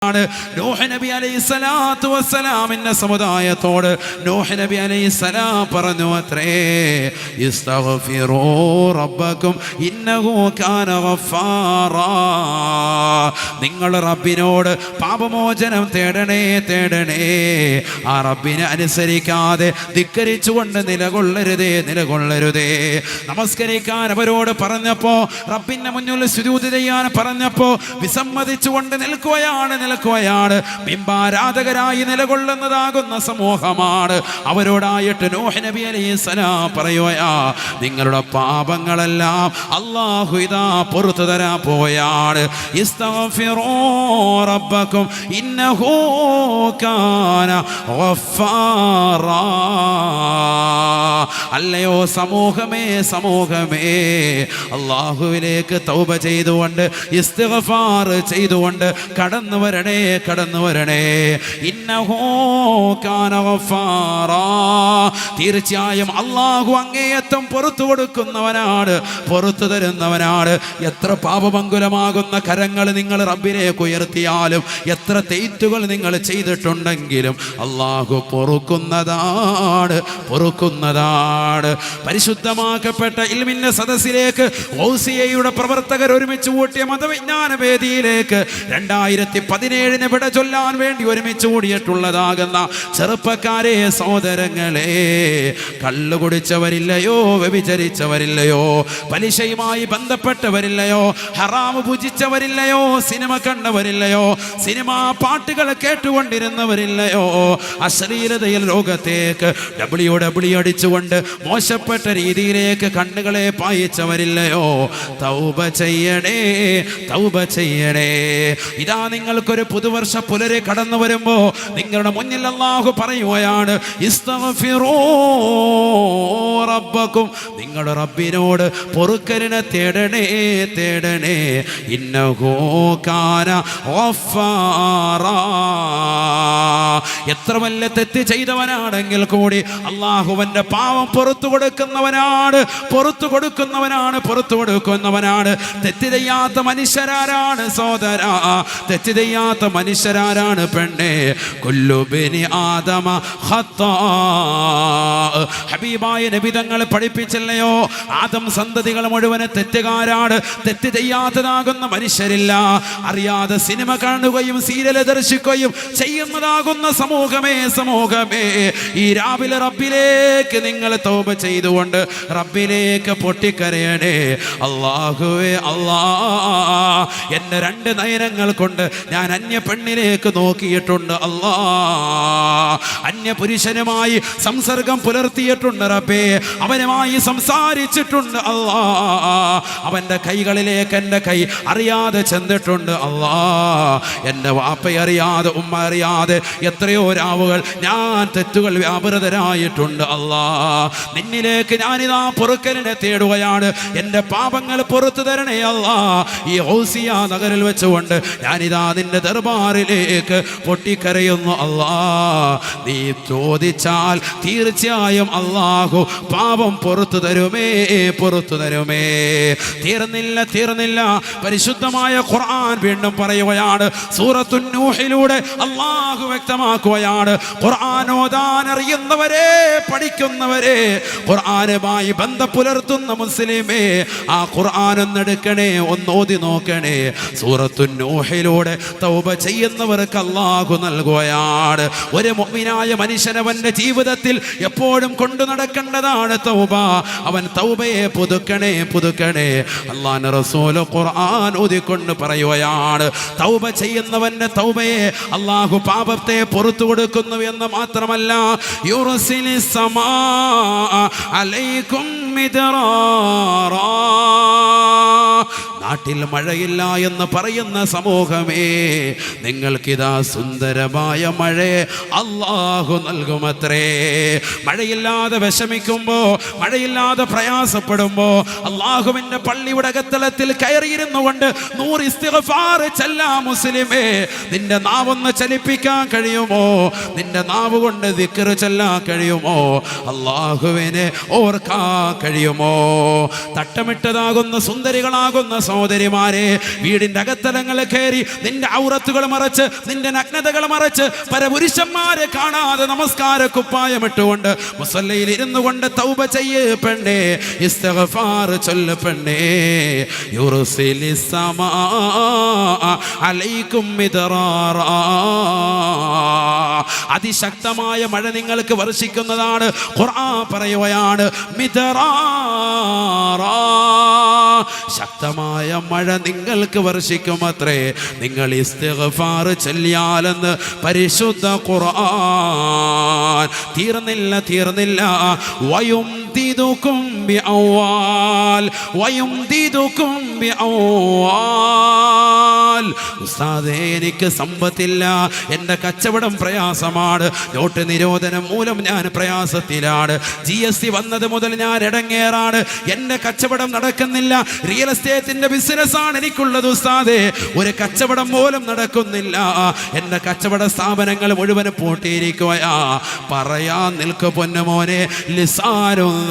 നൂഹ് നബി അലൈഹിസ്സലാത്തു വസ്സലാമിന്റെ സമുദായത്തോട് നൂഹ് നബി അലൈഹിസ്സലാം പറഞ്ഞു അത്രേ, ഇസ്തഗ്ഫിറൂ റബ്ബക്കും ഇന്നഹു കാന ഗഫാറാ. നിങ്ങൾ റബ്ബിനോട് പാപമോചനം തേടണേ. ആ റബ്ബിനെ അനുസരിക്കാതെ ധിക്കരിച്ചുകൊണ്ട് നിലകൊള്ളരുതേ. നമസ്കരിക്കാൻ അവരോട് പറഞ്ഞപ്പോ, റബ്ബിന്റെ മുന്നിൽ സുജൂദ് ചെയ്യാൻ പറഞ്ഞപ്പോ വിസമ്മതിച്ചുകൊണ്ട് നിൽക്കുകയാണ്. ബിംബാരാധകരായി നിലകൊള്ളുന്നതാകുന്ന സമൂഹമാണ്. അവരോടായിട്ട് നൂഹ് നബി അലൈഹിസ്സലാം പറയുകയാ, നിങ്ങളുടെ പാപങ്ങളെല്ലാം അല്ലാഹു ഇതാ പുറത്തു തരാൻ പോവുകയാണ്. ഇസ്തഗ്ഫിറൂ റബ്ബക്കും ഇന്നഹു കാന ഗഫാറാ. അല്ലയോ സമൂഹമേ, അല്ലാഹുവിലേക്ക് തൗബ ചെയ്തുകൊണ്ട് ഇസ്തിഗ്ഫാർ ചെയ്തുകൊണ്ട് കടന്നു വരണേ. ഇന്നഹു കാന ഗഫാറാ. തീർച്ചയായും അല്ലാഹു അങ്ങേയറ്റം പുറത്തു കൊടുക്കുന്നവനാണ്, പുറത്തു തരുന്നവനാണ്. എത്ര പാപമംഗുലമാകുന്ന കരങ്ങൾ നിങ്ങൾ റബ്ബിലേക്ക് ഉയർത്തിയാലും, എത്ര തെറ്റുകൾ നിങ്ങൾ ചെയ്തിട്ടുണ്ടെങ്കിലും അല്ലാഹു പൊറുക്കുന്നതാണ്. പരിശുദ്ധമാക്കപ്പെട്ട ഇൽമിന്റെ സദസ്സിലേക്ക് ഔസിയയുടെ പ്രവർത്തകർ ഒരുമിച്ച് കൂട്ടിയ മതവിജ്ഞാന വേദിയിലേക്ക് 2017 വിട ചൊല്ലാൻ വേണ്ടി ഒരുമിച്ച് കൂടിയിട്ടുള്ളതാകുന്ന ചെറുപ്പക്കാരെ, സഹോദരങ്ങളെ, കള്ളു കുടിച്ചവരില്ലയോ, വ്യഭിചരിച്ചവരില്ലയോ, പലിശയുമായി ബന്ധപ്പെട്ടവരില്ലയോ, ഹറാമ് ഭുജിച്ചവരില്ലയോ, സിനിമ കണ്ടവരില്ലയോ, സിനിമാ പാട്ടുകൾ കേട്ടുകൊണ്ടിരുന്നവരില്ലയോ, അശ്ലീലതയിൽ ലോകത്തേക്ക് ഡബ്ല്യു അടിച്ചുകൊണ്ട് മോശപ്പെട്ട രീതിയിലേക്ക് കണ്ണുകളെ പായിച്ചവരില്ലയോ, തൗബ ചെയ്യണേ. ഇതാ നിങ്ങൾക്കൊരു പുതുവർഷ പുലരെ കടന്നു വരുമ്പോ നിങ്ങളുടെ മുന്നിൽ അല്ലാഹു പറയുകയാണ്, ഇസ്തഗ്ഫിറൂ റബ്ബക്കും, നിങ്ങളുടെ റബ്ബിനോട് പൊറുക്കലിനെ തേടണേ. ഇന്നഹു കാന ഗഫാറാ. എത്ര വലിയ തെറ്റ് ചെയ്തവനാണെങ്കിൽ കൂടി അല്ലാഹുവിന്റെ പാവം പുറത്തു കൊടുക്കുന്നവനാണ്. തെറ്റ് ചെയ്യാത്ത മനുഷ്യരാരാണ് സോദര? തെറ്റ് ചെയ്യാത്ത മനുഷ്യരാരാണ് പെണ്ണെ? കുല്ലു ബനി ആദമ ഖത്താ. ഹബീബായ നബി തങ്ങൾ പഠിപ്പിച്ചില്ലയോ, ആദം സന്തതികൾ മുഴുവൻ തെറ്റുകാരാണ്. തെറ്റ് ചെയ്യാത്തതാകുന്ന മനുഷ്യരില്ല. അറിയാതെ സിനിമ കാണുകയും സീരിയൽ ദർശിക്കുകയും ചെയ്യുന്നതാകുന്ന സമൂഹമേ, ഈ രാവിലെ റബ്ബിലേക്ക് നിങ്ങൾ തൗബ ചെയ്തുകൊണ്ട് റബ്ബിലേക്ക് പൊട്ടിക്കരയണേ. അല്ലാഹുവേ, എന്റെ 2 നയനങ്ങൾ കൊണ്ട് ഞാൻ അന്യ പെണ്ണിലേക്ക് നോക്കിയിട്ടുണ്ട്. അന്യ പുരുഷനുമായി സംസർഗം പുലർത്തിയിട്ടുണ്ട് റബ്ബേ. അവനുമായി സംസാരിച്ചിട്ടുണ്ട്. അവന്റെ കൈകളിലേക്ക് എൻ്റെ കൈ അറിയാതെ ചെന്നിട്ടുണ്ട്. എൻ്റെ വാപ്പ അറിയാതെ, ഉമ്മ അറിയാതെ എത്രയോ രാവുകൾ ഞാൻ തെറ്റുകൾ വ്യാപൃതരായിട്ടുണ്ട്. നിന്നിലേക്ക് ഞാനിതാ പൊറുക്കലിനെ തേടുകയാണ്. എൻ്റെ പാപങ്ങൾ പുറത്തു തരണേ അല്ലാ. ഈ ഔസിയ നഗറിൽ വെച്ചുകൊണ്ട് ഞാനിതാ നിന്റെ ദർബാറിലേക്ക് പൊട്ടിക്കരയുന്നു. നീ ചോദിച്ചാൽ തീർച്ചയായും അല്ലാഹു പാപം പുറത്തു തരുമേ. തീർന്നില്ല. പരിശുദ്ധമായ ഖുർആൻ വീണ്ടും പറയുകയാണ്. സൂറത്തു നൂഹിലൂടെ അല്ലാഹു വ്യക്തമാക്കുകയാണ്, ഖുർആൻ ഓതാൻ അറിയുന്നവരെ, പഠിക്കുന്നവരെ, ഖുർആനുമായി ബന്ധം പുലർത്തുന്ന മുസ്ലിമേ, ആ ഖുർആൻ ഒന്നെടുക്കണേ, ഒന്നോതി നോക്കണേ. സൂറത്തു നൂഹിലൂടെ തൗബ ചെയ്യുന്നവർക്ക് അല്ലാഹു നൽകുകയാണ്. ഒരു മുഅ്മിനായ മനുഷ്യനവന്റെ ജീവിതത്തിൽ എപ്പോഴും കൊണ്ടു നടക്കേണ്ടതാണ് തൗബ. അവൻ തൗബയെ പുതുക്കണേ. അല്ലാഹുവിന്റെ റസൂൽ ഖുർആൻ ഓതിക്കൊണ്ട് പറയുകയാണ്, തൗബ ചെയ്യുന്നവന്റെ തൗബയെ അല്ലാഹു പാപത്തെ പുറത്തു കൊടുക്കുന്നു എന്ന് മാത്രമല്ല, യുർസിലിസ് സമാ അലൈക്കും മിദ്റാറാ. നാട്ടിൽ മഴയില്ല എന്ന് പറയുന്ന സമൂഹമേ, നിങ്ങൾക്കിതാ സുന്ദരമായ മഴയെ അല്ലാഹു നൽകുമത്രേ. മഴയില്ലാതെ വിഷമിക്കുമ്പോ, മഴയില്ലാതെ പ്രയാസപ്പെടുമ്പോ അല്ലാഹുവിന്റെ പള്ളിയുടെ അകത്തളത്തിൽ കയറിയിരുന്നു കൊണ്ട് 100 ഇസ്തിഗ്ഫാർ ചൊല്ലാ മുസ്ലിമേ. നിന്റെ നാവൊന്ന് ചലിപ്പിക്കാൻ കഴിയുമോ? നിന്റെ നാവ് കൊണ്ട് ദിക്ർ ചൊല്ലാൻ കഴിയുമോ? അല്ലാഹുവിനെ ഓർക്കാൻ കഴിയുമോ? തട്ടമിട്ടതാകുന്ന സുന്ദരികളാകുന്ന സഹോദരിമാരെ, വീടിന്റെ അകത്തലങ്ങൾ കയറി നിന്റെ ഔറത്തുകൾ മറച്ച്, നിന്റെ നഗ്നതകൾ മറച്ച്, പരപുരുഷന്മാരെ കാണാതെ നമസ്കാര കുപ്പായമിട്ടുകൊണ്ട് മുസല്ലയിൽ ഇരുന്നു കൊണ്ട് തൗബ ചെയ്യ് പെണ്ണേ, ഇസ്തിഗ്ഫാർ ചൊല്ല് പെണ്ണേ. യുർസിലിസ് സമാ അലൈക്കും മിദ്റാറാ, അതിശക്തമായ മഴ നിങ്ങൾക്ക് വർഷിക്കുന്നതാണ്. ഖുർആൻ പറയുകയാണ് മിദ്റാറാ, ശക്തമായ മഴ നിങ്ങൾക്ക് വർഷിക്കുമത്രേ നിങ്ങൾ ഇസ്തിഗ്ഫാർ ചൊല്ലിയാലെന്ന് പരിശുദ്ധ ഖുർആൻ. തീർന്നില്ല വയുംദിദുകും ബിഅവാൽ വയുംദിദുകും ബിഅവാൽ. ഉസ്താദേ, എനിക്ക് സമ്പത്തില്ല, എൻ്റെ കച്ചവടം പ്രയാസമാണ്, നോട്ട് നിരോധനം മൂലം ഞാൻ പ്രയാസത്തിലാണ്, GST വന്നത് മുതൽ ഞാൻ ഇടങ്ങേറാണ്, എൻ്റെ കച്ചവടം നടക്കുന്നില്ല, റിയൽ എസ്റ്റേറ്റിന്റെ ബിസിനസ്സാണ് എനിക്കുള്ളത് ഉസ്താദേ, ഒരു കച്ചവടം പോലും നടക്കുന്നില്ല, എൻ്റെ കച്ചവട സ്ഥാപനങ്ങൾ മുഴുവൻ പൂട്ടിയിരിക്കുകയാ. പറയാൻ നിൽക്കു പൊന്നുമോനെ, ലിസാനുദ്ദാകിർ,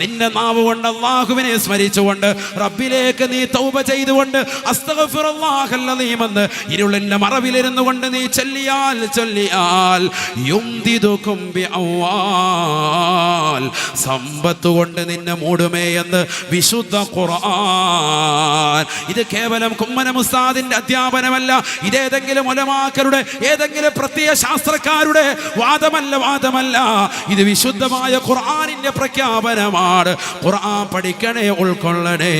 നിന്റെ നാവ് കൊണ്ട് അല്ലാഹുവിനെ സ്മരിച്ചുകൊണ്ട് റബ്ബിലേക്ക് നീ തൗബ ചെയ്തുകൊണ്ട് അസ്തഗ്ഫിറുല്ലാഹൽ അലീം എന്ന് ഇരുളിന്റെ മറവിലിരുന്നു കൊണ്ട് നീ ചൊല്ലിയാൽ യുംദിദുകും ബിഅവാൽ, സമ്പത്ത് കൊണ്ട് നിന്നെ മൂടുമേ എന്ന് വിശുദ്ധ ഖുർആൻ. ഇത് കേവലം കുമ്മനം ഉസ്താദിന്റെ അധ്യാപനമല്ല, ഇതേതെങ്കിലും ഉലമാക്കളുടെ ഏതെങ്കിലും പ്രത്യയ ശാസ്ത്രക്കാരുടെ വാദമല്ല, ഇത് വിശുദ്ധമായ ഖുർആനിന്റെ പ്രഖ്യാപനമാണ്. ഖുർആൻ പഠിക്കണേ, ഉൾക്കൊള്ളണേ,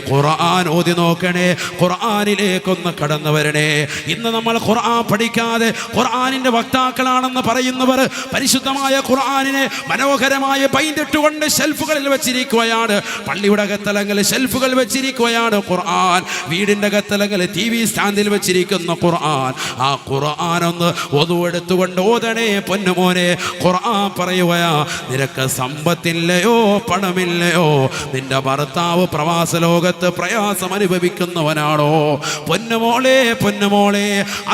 ഖുർആൻ ഓതി നോക്കണേ, ഖുർആനിലേക്കൊന്ന് കടന്നു വരണേ. ഇന്ന് നമ്മൾ ഖുർആൻ പഠിക്കാതെ ഖുർആനിന്റെ വക്താക്കളാണെന്ന് പറയുന്നവർ പരിശുദ്ധമായ ഖുർആനിനെ മനോഹരമായ പൈന്തിട്ടുകൊണ്ട് ഷെൽഫുകളിൽ വെച്ചിരിക്കുകയാണ്. പള്ളിയുടെ അകത്തലങ്ങളിൽ ഷെൽഫുകൾ വെച്ചിരിക്കുകയാണ് ഖുർആൻ, വീടിന്റെ അകത്തലങ്ങളിൽ TV സ്റ്റാൻഡിൽ വെച്ചിരിക്കുന്ന ഖുർആൻ. ആ ഖുർആൻ ഒന്ന് ഒതുവെടുത്തുകൊണ്ട് ഓതണേ പൊന്നുമോനെ. ഖുർആൻ പറയുകയാ, നിനക്ക് സമ്പത്തില്ലയോ പണമില്ലയോ, നിന്റെ ഭർത്താവ് പ്രവാസ ലോകത്ത് പ്രയാസം അനുഭവിക്കുന്നവനാണോ, പൊന്നുമോളെ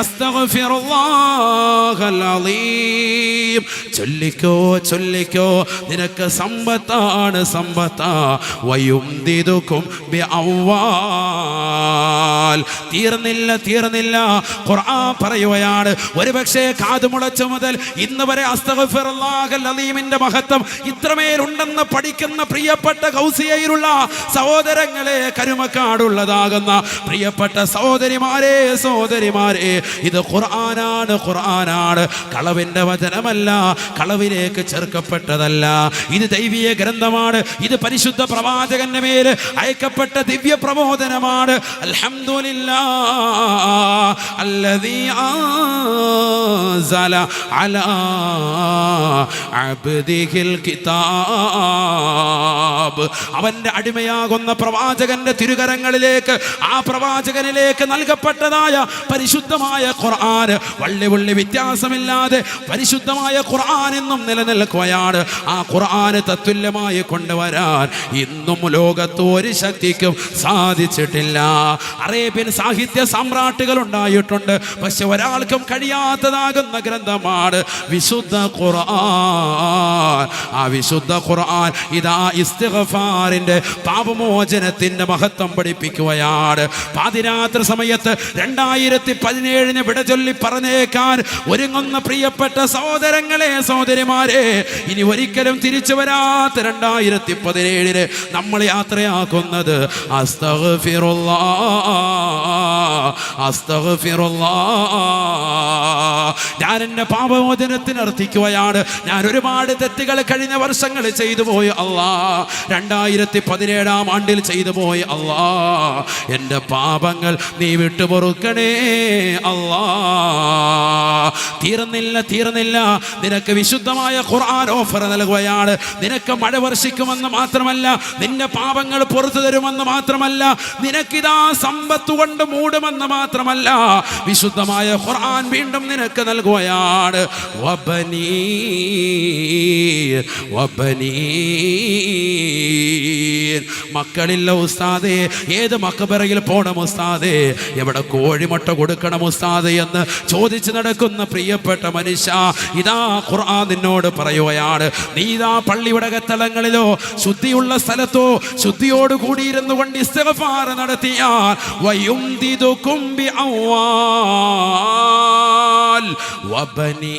അസ്തഗ്ഫിറുല്ലാഹൽ അലീം ചൊല്ലിക്കോ, നിനക്ക് സമ്പത്താണ് വയുംദിദുകും ബിഅവാൽ. തീർന്നില്ല, ഖുർആൻ പറയുകയാണ്, ഒരുപക്ഷേ കാതുമുളച്ച മുതൽ ഇന്ന് വരെ അസ്തഗ്ഫിറുല്ലാഹൽ അലീമിന്റെ മഹത്വം ഇത്രമേലുണ്ടെന്ന് പഠിക്കുന്ന പ്രിയപ്പെട്ട ഗൗസിയയിലുള്ള സഹോദരങ്ങളെ, കരുമക്കാടുള്ളതാകുന്ന പ്രിയപ്പെട്ട സഹോദരിമാരെ, ഇത് ഖുർആനാണ്. കളവിന്റെ വചനമല്ല, കളവിലേക്ക് ചേർക്കപ്പെട്ടതല്ല, ഇത് ദൈവീയ ഗ്രന്ഥമാണ്, ഇത് പരിശുദ്ധ പ്രവാചകന്റെ മേൽ അയക്കപ്പെട്ട ദിവ്യ പ്രബോധനമാണ്. അൽഹംദുലില്ലാഹ് അല്ലദീ അൻസല അലാ അബ്ദിഹിൽ കിതാബ്, അവന്റെ അടിമയാകുന്ന പ്രവാചകന്റെ തിരുകരങ്ങളിലേക്ക്, ആ പ്രവാചകനിലേക്ക് നൽകപ്പെട്ടതായ പരിശുദ്ധമായ ഖുർആൻ വള്ളി വ്യത്യാസമില്ലാതെ പരിശുദ്ധമായ ഖുർആൻ എന്നും നിലനിൽക്കുകയാണ്. ആ ഖുർആൻ തത്തുല്യമായി കൊണ്ടുവരാൻ ഇന്നും ലോകത്ത് ഒരു ശക്തിക്കും സാധിച്ചിട്ടില്ല. അറേബ്യൻ സാഹിത്യ സാമ്രാട്ടുകൾ ഉണ്ടായിട്ടുണ്ട്, പക്ഷെ ഒരാൾക്കും കഴിയാത്തതാകുന്ന ഗ്രന്ഥമാണ് വിശുദ്ധ ഖുർആൻ. ആ വിശുദ്ധ ഖുർആൻ ഇതാ ഇസ്തിഗ്ഫാറിന്റെ പാപമോചനത്തിന്റെ മഹത്വം പഠിപ്പിക്കുകയാണ്. പാതിരാത്രി സമയത്ത് 2017 വിട ചൊല്ലി പറഞ്ഞേക്കാൻ ഒരുങ്ങുന്ന പ്രിയപ്പെട്ട സഹോദരങ്ങളെ, സഹോദരിമാരെ, ഇനി ഒരിക്കലും തിരിച്ചു വരാത്ത 2017 നമ്മൾ യാത്രയാക്കുന്നത് ഞാൻ എൻ്റെ പാപമോചനത്തിന് അർത്ഥിക്കുകയാണ്. ഞാൻ ഒരുപാട് തെറ്റുകൾ കഴിഞ്ഞ വർഷങ്ങൾ ചെയ്തു പോയി അല്ലാ, 2017 ആണ്ടിൽ ചെയ്തു പോയി അല്ലാ, എൻ്റെ പാപങ്ങൾ നീ വിട്ടുപൊറുക്കണേ അല്ലാ. തീർന്നില്ല, നിനക്ക് വിശുദ്ധമായ ഖുർആൻ ഓഫർ നൽകുകയാണ്. നിനക്ക് മഴ വർഷിക്കുമെന്ന് മാത്രമല്ല, നിന്റെ പാപങ്ങൾ പുറത്തു തരുമെന്ന് മാത്രമല്ല, നിനക്കിതാ സമ്പത്ത് കൊണ്ട് മൂടുമെന്ന് മാത്രമല്ല, വിശുദ്ധമായ ഖുർആൻ വീണ്ടും നിനക്ക് നൽകുകയാണ്. വബനീന വബനീൻ. മക്കളില്ല ഉസ്താദേ, ഏത് മക്ബറയിൽ പോണം ഉസ്താദേ, എവിടെ കോഴിമുട്ട കൊടുക്കണം ഉസ്താദേ എന്ന് ചോദിച്ചു നടക്കുന്ന പ്രിയപ്പെട്ട മനുഷ്യ, ഇതാ ഖുർആൻ നിന്നോട് പറയുകയാണ്, നീ ഇതാ പള്ളിയുടെ അകത്തളങ്ങളിലോ ശുദ്ധിയുള്ള സ്ഥലത്തോ ശുദ്ധിയോട് കൂടിയിരുന്നു കൊണ്ട് ഇസ്തിഗ്ഫാർ നടത്തിയാൽ വയുംദിദുകും ബിഅവാൽ വബനീൻ,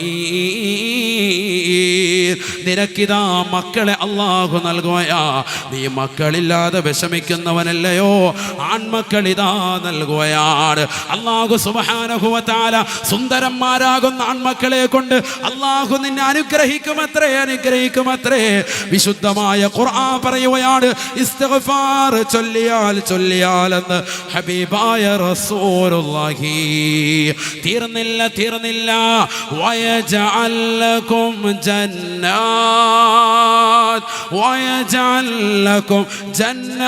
നിനക്കിതാ മക്കളെ അല്ലാഹു നൽകുകയാ. നീ മക്കളില്ലാതെ വിഷമിക്കുന്നവനല്ലയോ, ആൺമക്കളിതാ നൽകുകയാണ്. അല്ലാഹു സുബ്ഹാനഹു വ തആല സുന്ദരന്മാരാകുന്ന ആൺമക്കളെ കൊണ്ട് അല്ലാഹു നിന്നെ അനുഗ്രഹിക്കുമത്രേ, അനുഗ്രഹിക്കുമത്രേ. വിശുദ്ധമായ ഖുർആൻ പറയുകയാണ്, ഇസ്തിഗ്ഫാർ ചൊല്ലിയാൽ എന്ന് ഹബീബായ റസൂലുള്ളാഹി. തീർന്നില്ല വയജഅൽ ലക്കും ജന്നാത്ത് വയജഅൽ ലക്കും ജന്നാത്ത്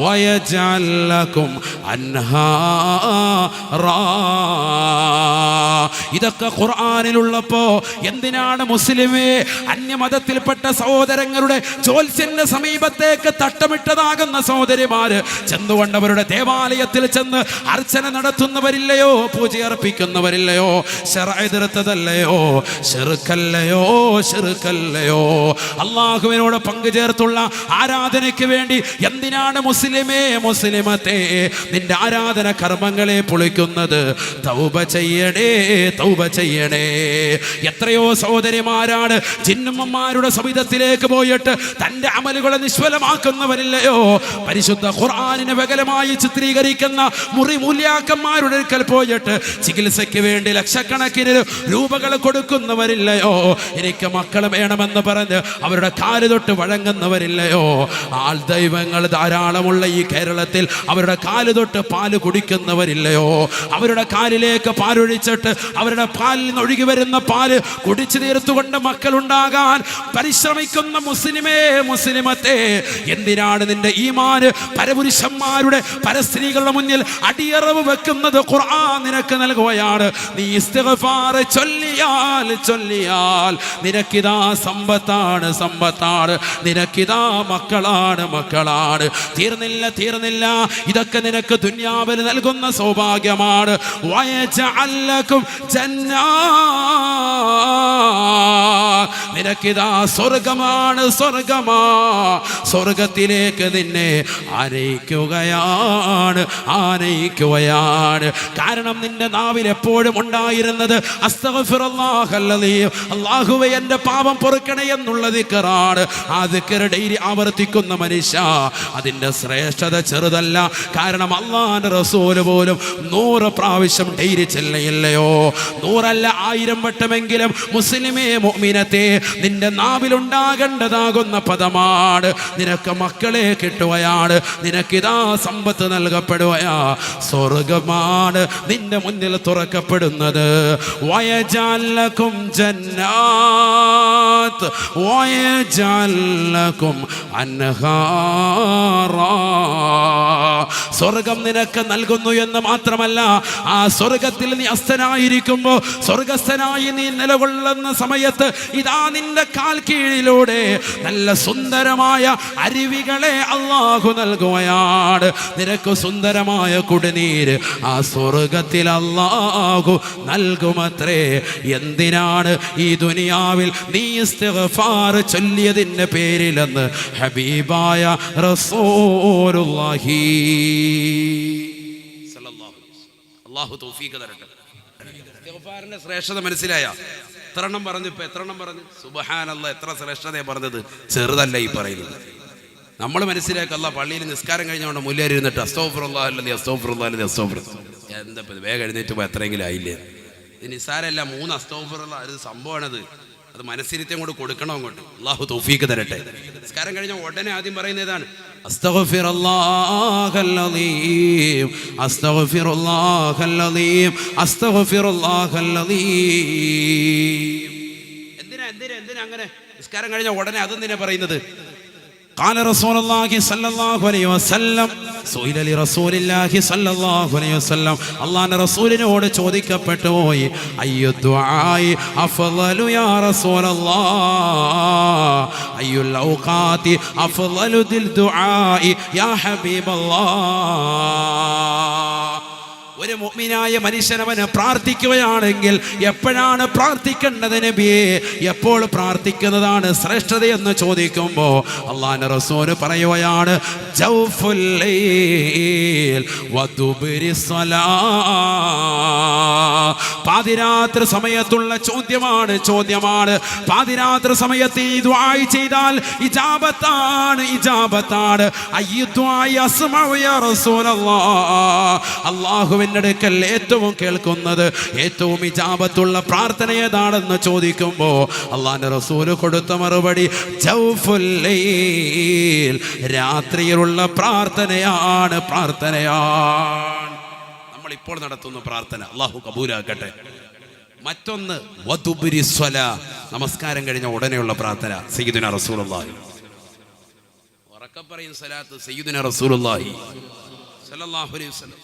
വയജഅൽ ലക്കും അൻഹാറാ. ഇതൊക്കെ ഖുർആനിലുള്ളപ്പോ എന്തിനാണ് മുസ്ലിമേ അന്യമതത്തിൽപ്പെട്ട സഹോദരങ്ങളുടെ ജ്യോത്സ്യന്റെ സമീപത്തേക്ക് തട്ടമിട്ടതാകുന്ന സഹോദരിമാര് ചെന്നുകൊണ്ട് അവരുടെ ദേവാലയത്തിൽ ചെന്ന് അർച്ചന നടത്തുന്നവരില്ലയോ, പൂജയർപ്പിക്കുന്നവരില്ലയോ? ശർഅ എതിർത്തതല്ലയോ? ശിർക്കല്ലയോ? അള്ളാഹുവിനോട് പങ്കുചേർത്തുള്ള ആരാധനയ്ക്ക് വേണ്ടി എന്തിനാണ് മുസ്ലിമേ, മുസ്ലിമത്തെ നിന്റെ ആരാധന കർമ്മങ്ങളെ പൊളിക്കുന്നത്? തൗബ ചെയ്യണേ. എത്രയോ സഹോദരിമാരാണ് ജിന്നുമ്മമാരുടെ സവിധത്തിലേക്ക് പോയിട്ട് തന്റെ അമലുകളെ നിഷ്ഫലമാക്കുന്നവരില്ലയോ? പരിശുദ്ധ ഖുർആനിനെ വികലമായി ചിത്രീകരിക്കുന്ന മുറി മൂല്യാക്കന്മാരുടെ അടുക്കൽ പോയിട്ട് ചികിത്സയ്ക്ക് വേണ്ടി ലക്ഷക്കണക്കിന് രൂപകൾ കൊടുക്കുന്നവരില്ലയോ? എനിക്ക് മക്കൾ വേണമെന്ന് പറഞ്ഞ് അവരുടെ കാല് തൊട്ട് വഴങ്ങുന്നവരില്ലയോ? ആൾ ദൈവങ്ങൾ ധാരാളമുള്ള ഈ കേരളത്തിൽ അവരുടെ കാല് തൊട്ട് പാല് കുടിക്കുന്നവരില്ലയോ? അവരുടെ കാലിലേക്ക് പാലൊഴിച്ചിട്ട് അവരുടെ പാലിൽ നിന്ന് ഒഴുകി വരുന്ന പാല് കുടിച്ചു തീർത്തുകൊണ്ട് മക്കളുണ്ടാകാൻ പരിശ്രമിക്കുന്ന മുസ്ലിമേ, മുസ്ലിമത്തെ എന്തിനാണ് നിന്റെ ഈമാന് പരപുരുഷന്മാരുടെ പരസ്ത്രീകളുടെ മുന്നിൽ അടിയറവ് വെക്കുന്നത്? ഖുർആൻ നിനക്ക് നൽകുകയാണ്. നീ ഇസ്തിഗ്ഫാർ ചൊല്ലിയാൽ നിനക്കിതാ സമ്പത്താണ്, നിനക്കിതാ മക്കളാണ്. തീർന്നില്ല, ഇതൊക്കെ നിനക്ക് ദുനിയാവിൽ നൽകുന്ന സൗഭാഗ്യമാണ്. വയജഅൽ ലക്കും ജന്നാത്ത്, നിനക്കിതാ സ്വർഗമാണ്. സ്വർഗത്തിലേക്ക് നിന്നെ ആനയിക്കുകയാണ്. കാരണം നിന്റെ നാവിൽ എപ്പോഴും ഉണ്ടായിരുന്നത് അസ്തഗ്ഫിറുല്ലാഹല്ലദീം, അല്ലാഹുവേ എൻ്റെ പാപം പൊറുക്കണേ എന്നുള്ള ദിക്റാണ്. ആ ദിക്ർ ഡെയിലി ആവർത്തിക്കുന്ന മനുഷ്യ, അതിൻ്റെ ശ്രേഷ്ഠത ചെറുതല്ല. കാരണം അല്ലാഹുവിൻ്റെ റസൂൽ പോലും 100 പ്രാവശ്യം ഡെയിലി ചെല്ലയില്ലയോ? 100 അല്ല 1000 വട്ടമെങ്കിലും മുസ്ലിമേ, മുഅ്മിനത്തെ നിന്റെ നാവിലുണ്ടാകേണ്ടതാകുന്ന പദമാണ്. നിനക്ക് മക്കളെ കിട്ടുകയാണ്, നിനക്കിതാ സമ്പത്ത് നൽകപ്പെടുകയാ. സ്വർഗമാണ് നിന്റെ മുന്നിൽ തുറക്കപ്പെടുന്നത്. വയജഅൽ ലക്കും ജന്നാത്ത് വയജഅൽ ലക്കും അൻഹാറാ. സ്വർഗം നിനക്ക് നൽകുന്നു എന്ന് മാത്രമല്ല, ആ സ്വർഗത്തിൽ നീ അസ്ഥനായിരിക്കുമ്പോൾ, സ്വർഗസ്ഥനായി നീ നിലകൊള്ളുന്ന സമയത്ത് ഇതാ നിന്റെ കാൽ കീഴിലൂടെ നല്ല സുന്ദരമായ അരുവികളെ അല്ലാഹു നൽകുകയാണ്. നിനക്ക് സുന്ദരമായ കുടിനീര് ആ സ്വർഗത്തിൽ അല്ലാഹു നൽകുമത്രേ. എന്തിനാണ് ഈ ദുനിയാവിൽ നീ ഇസ്തിഗ്ഫാർ ചൊല്ലിയതിൻ്റെ പേരിലെന്ന് ഹബീബായ റസൂലുള്ളാഹി സല്ലല്ലാഹു അലൈഹി വസല്ലം. അല്ലാഹു തൗഫീഖ് തരട്ടെ. ഇസ്തിഗ്ഫാറിന്റെ ശ്രേഷ്ഠത മനസ്സിലായ? എത്രണ്ണം പറഞ്ഞു? ഇപ്പൊ എത്രണ്ണം പറഞ്ഞു? സുബ്ഹാനല്ലാഹ്, എത്ര ശ്രേഷ്ഠതയെ പറഞ്ഞത്! ചെറുതല്ല ഈ പറയുന്നത്. നമ്മൾ മനസ്സിലാക്കല്ല. പള്ളിയിൽ നിസ്കാരം കഴിഞ്ഞുകൊണ്ട് മുല്ലേരി ഇരുന്നിട്ട് അസ്തഗ്ഫിറുല്ലാഹ് എന്താ വേഗം എഴുന്നേറ്റ് പോയി എത്രയെങ്കിലും ആയില്ലേ? ഇത് നിസ്സാരമല്ല. 3 അസ്തഗ്ഫിറുല്ലാഹ് ഒരു സംഭവമാണത്. അത് മനസ്സിരുത്തി അങ്ങോട്ട് കൊടുക്കണം അങ്ങോട്ട്. അല്ലാഹു തൗഫീഖ് തരട്ടെ. നിസ്കാരം കഴിഞ്ഞ ഉടനെ ആദ്യം പറയുന്നതാണ് അസ്തഗ്ഫിറുല്ലാഹല്ലദീം അസ്തഗ്ഫിറുല്ലാഹല്ലദീം അസ്തഗ്ഫിറുല്ലാഹല്ലദീം. എന്തിനാ അങ്ങനെ നിസ്കാരം കഴിഞ്ഞ ഉടനെ അതെന്തിനാ പറയുന്നത്? قال رسول الله صلى الله عليه وسلم سئل لرسول الله صلى الله عليه وسلم അല്ലാഹുവിന്റെ റസൂലിനോട് ചോദിക്കപ്പെട്ടു പോയി അയ്യു ദുആഇ അഫ്ളലു യാ റസൂലല്ലാഹ് അയ്യുൽ ഔഖാതി അഫ്ളലു ദിൽ ദുആഇ യാ ഹബീബല്ലാഹ്. ഒരു മുഅ്മിനായ മനുഷ്യനവന് പ്രാർത്ഥിക്കുകയാണെങ്കിൽ എപ്പോഴാണ് പ്രാർത്ഥിക്കേണ്ടത് നബിയേ, എപ്പോൾ പ്രാർത്ഥിക്കുന്നതാണ് ശ്രേഷ്ഠതയെന്ന് ചോദിക്കുമ്പോൾ അല്ലാഹുവിന്റെ റസൂൽ പറയുകയാണ് ജൗഫുൽ ലൈൽ വദുബിരിസ് സ്വലാ. പാതിരാത്രി സമയത്തുള്ള ചോദ്യമാണ്. പാതിരാത്രി സമയത്ത് ഈ ദുആ ചെയ്താൽ ഇജാബത്താണ്. അയ്യു ദുആഇ അസ്മഉ യാ റസൂലല്ലാഹ്. അല്ലാഹുവിന്റെ അടുക്കൽ ഏറ്റവും കേൾക്കുന്നത്, ഏറ്റവും ഇജാബത്തുള്ള പ്രാർത്ഥന ഏതാണെന്ന് ചോദിക്കുമ്പോൾ അല്ലാഹുവിന്റെ റസൂൽ കൊടുത്ത മറുപടി ജൗഫുൽ ലൈൽ, രാത്രിയിലുള്ള പ്രാർത്ഥനയാണ്. നമ്മൾ ഇപ്പോൾ നടത്തുന്ന പ്രാർത്ഥന അല്ലാഹു കബൂലാക്കട്ടെ. മറ്റൊന്ന് വദുബിരിസ് സ്വലാ, നമസ്കാരം കഴിഞ്ഞ ഉടനെയുള്ള പ്രാർത്ഥന സയ്യിദുനാ റസൂലുള്ളാഹി. ഉറക്കെ പറയും സലാത്ത് സയ്യിദുനാ റസൂലുള്ളാഹി സ്വല്ലല്ലാഹു അലൈഹി വസല്ലം.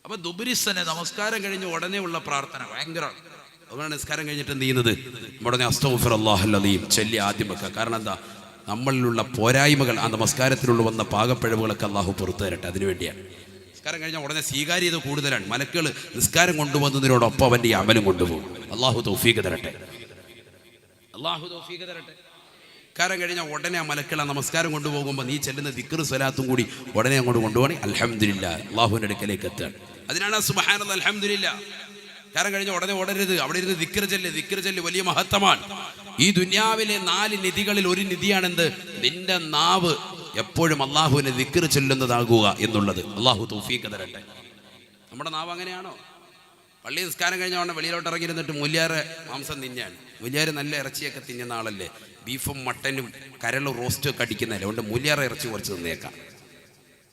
അപ്പൊ ദുബിരിസ്സനെ നമസ്കാരം കഴിഞ്ഞ് ഉടനെ ഉള്ള പ്രാർത്ഥന ഭയങ്കരമാണ്. അതുകൊണ്ട് നിസ്കാരം കഴിഞ്ഞിട്ട് എന്ത് ചെയ്യുന്നത്, ഉടനെ അസ്തഗ്ഫിറുല്ലാഹൽ അദീം ചൊല്ലി ആദ്യം വെക്കുക. കാരണം എന്താ, നമ്മളിലുള്ള പോരായ്മകൾ, ആ നമസ്കാരത്തിലുള്ള വന്ന പാകപ്പിഴവുകളൊക്കെ അള്ളാഹു പുറത്തു തരട്ടെ. അതിനുവേണ്ടിയാണ് നിസ്കാരം കഴിഞ്ഞാൽ ഉടനെ സ്വീകാര്യത കൂടുതലാണ്. മലക്കുകൾ നിസ്കാരം കൊണ്ടുവന്നതിനോടൊപ്പം അവൻ്റെ ഈ അമലും കൊണ്ടുപോകും. അള്ളാഹു തൗഫീഖ് തരട്ടെ. നിസ്കാരം കഴിഞ്ഞാൽ ഉടനെ ആ മലക്കുകൾ ആ നമസ്കാരം കൊണ്ടുപോകുമ്പോൾ നീ ചെല്ലുന്ന ദിക്റ് സ്വലാത്തും കൂടി ഉടനെ അങ്ങോട്ട് കൊണ്ടുപോകണമെങ്കിൽ അൽഹംദുലില്ലാഹ് അള്ളാഹുവിൻ്റെ അടുക്കലേക്ക് എത്തുകയാണ്. അതിനാണ് സുബ്ഹാനല്ലാഹ് അൽഹംദുലില്ലാഹ്. നിസ്കാരം കഴിഞ്ഞ ഉടനെ ഓടരുത്, അവിടെ ഇരുന്ന് ദിക്റ് ചൊല്ല് വലിയ മഹത്വമാണ്. ഈ ദുനിയാവിലെ 4 നിധികളിൽ ഒരു നിധിയാണെന്ത്, നിന്റെ നാവ് എപ്പോഴും അള്ളാഹുവിനെ ദിക്റ് ചൊല്ലുന്നതാകുക എന്നുള്ളത്. അള്ളാഹു തൗഫീഖ് തരട്ടെ. നമ്മുടെ നാവ് അങ്ങനെയാണോ? പള്ളി നിസ്കാരം കഴിഞ്ഞ ഉടനെ വെളിയിലോട്ട് ഇറങ്ങിയിരുന്നിട്ട് മുല്യാറ് മാംസം തിന്നാണ്. മുല്യാറ് നല്ല ഇറച്ചിയൊക്കെ തിന്നുന്ന ആളല്ലേ, ബീഫും മട്ടനും കരളും റോസ്റ്റും ഒക്കെ അടിക്കുന്നതല്ലേ. അതുകൊണ്ട് മുല്യാറ് ഇറച്ചി കുറച്ച് തിന്നേക്കാം.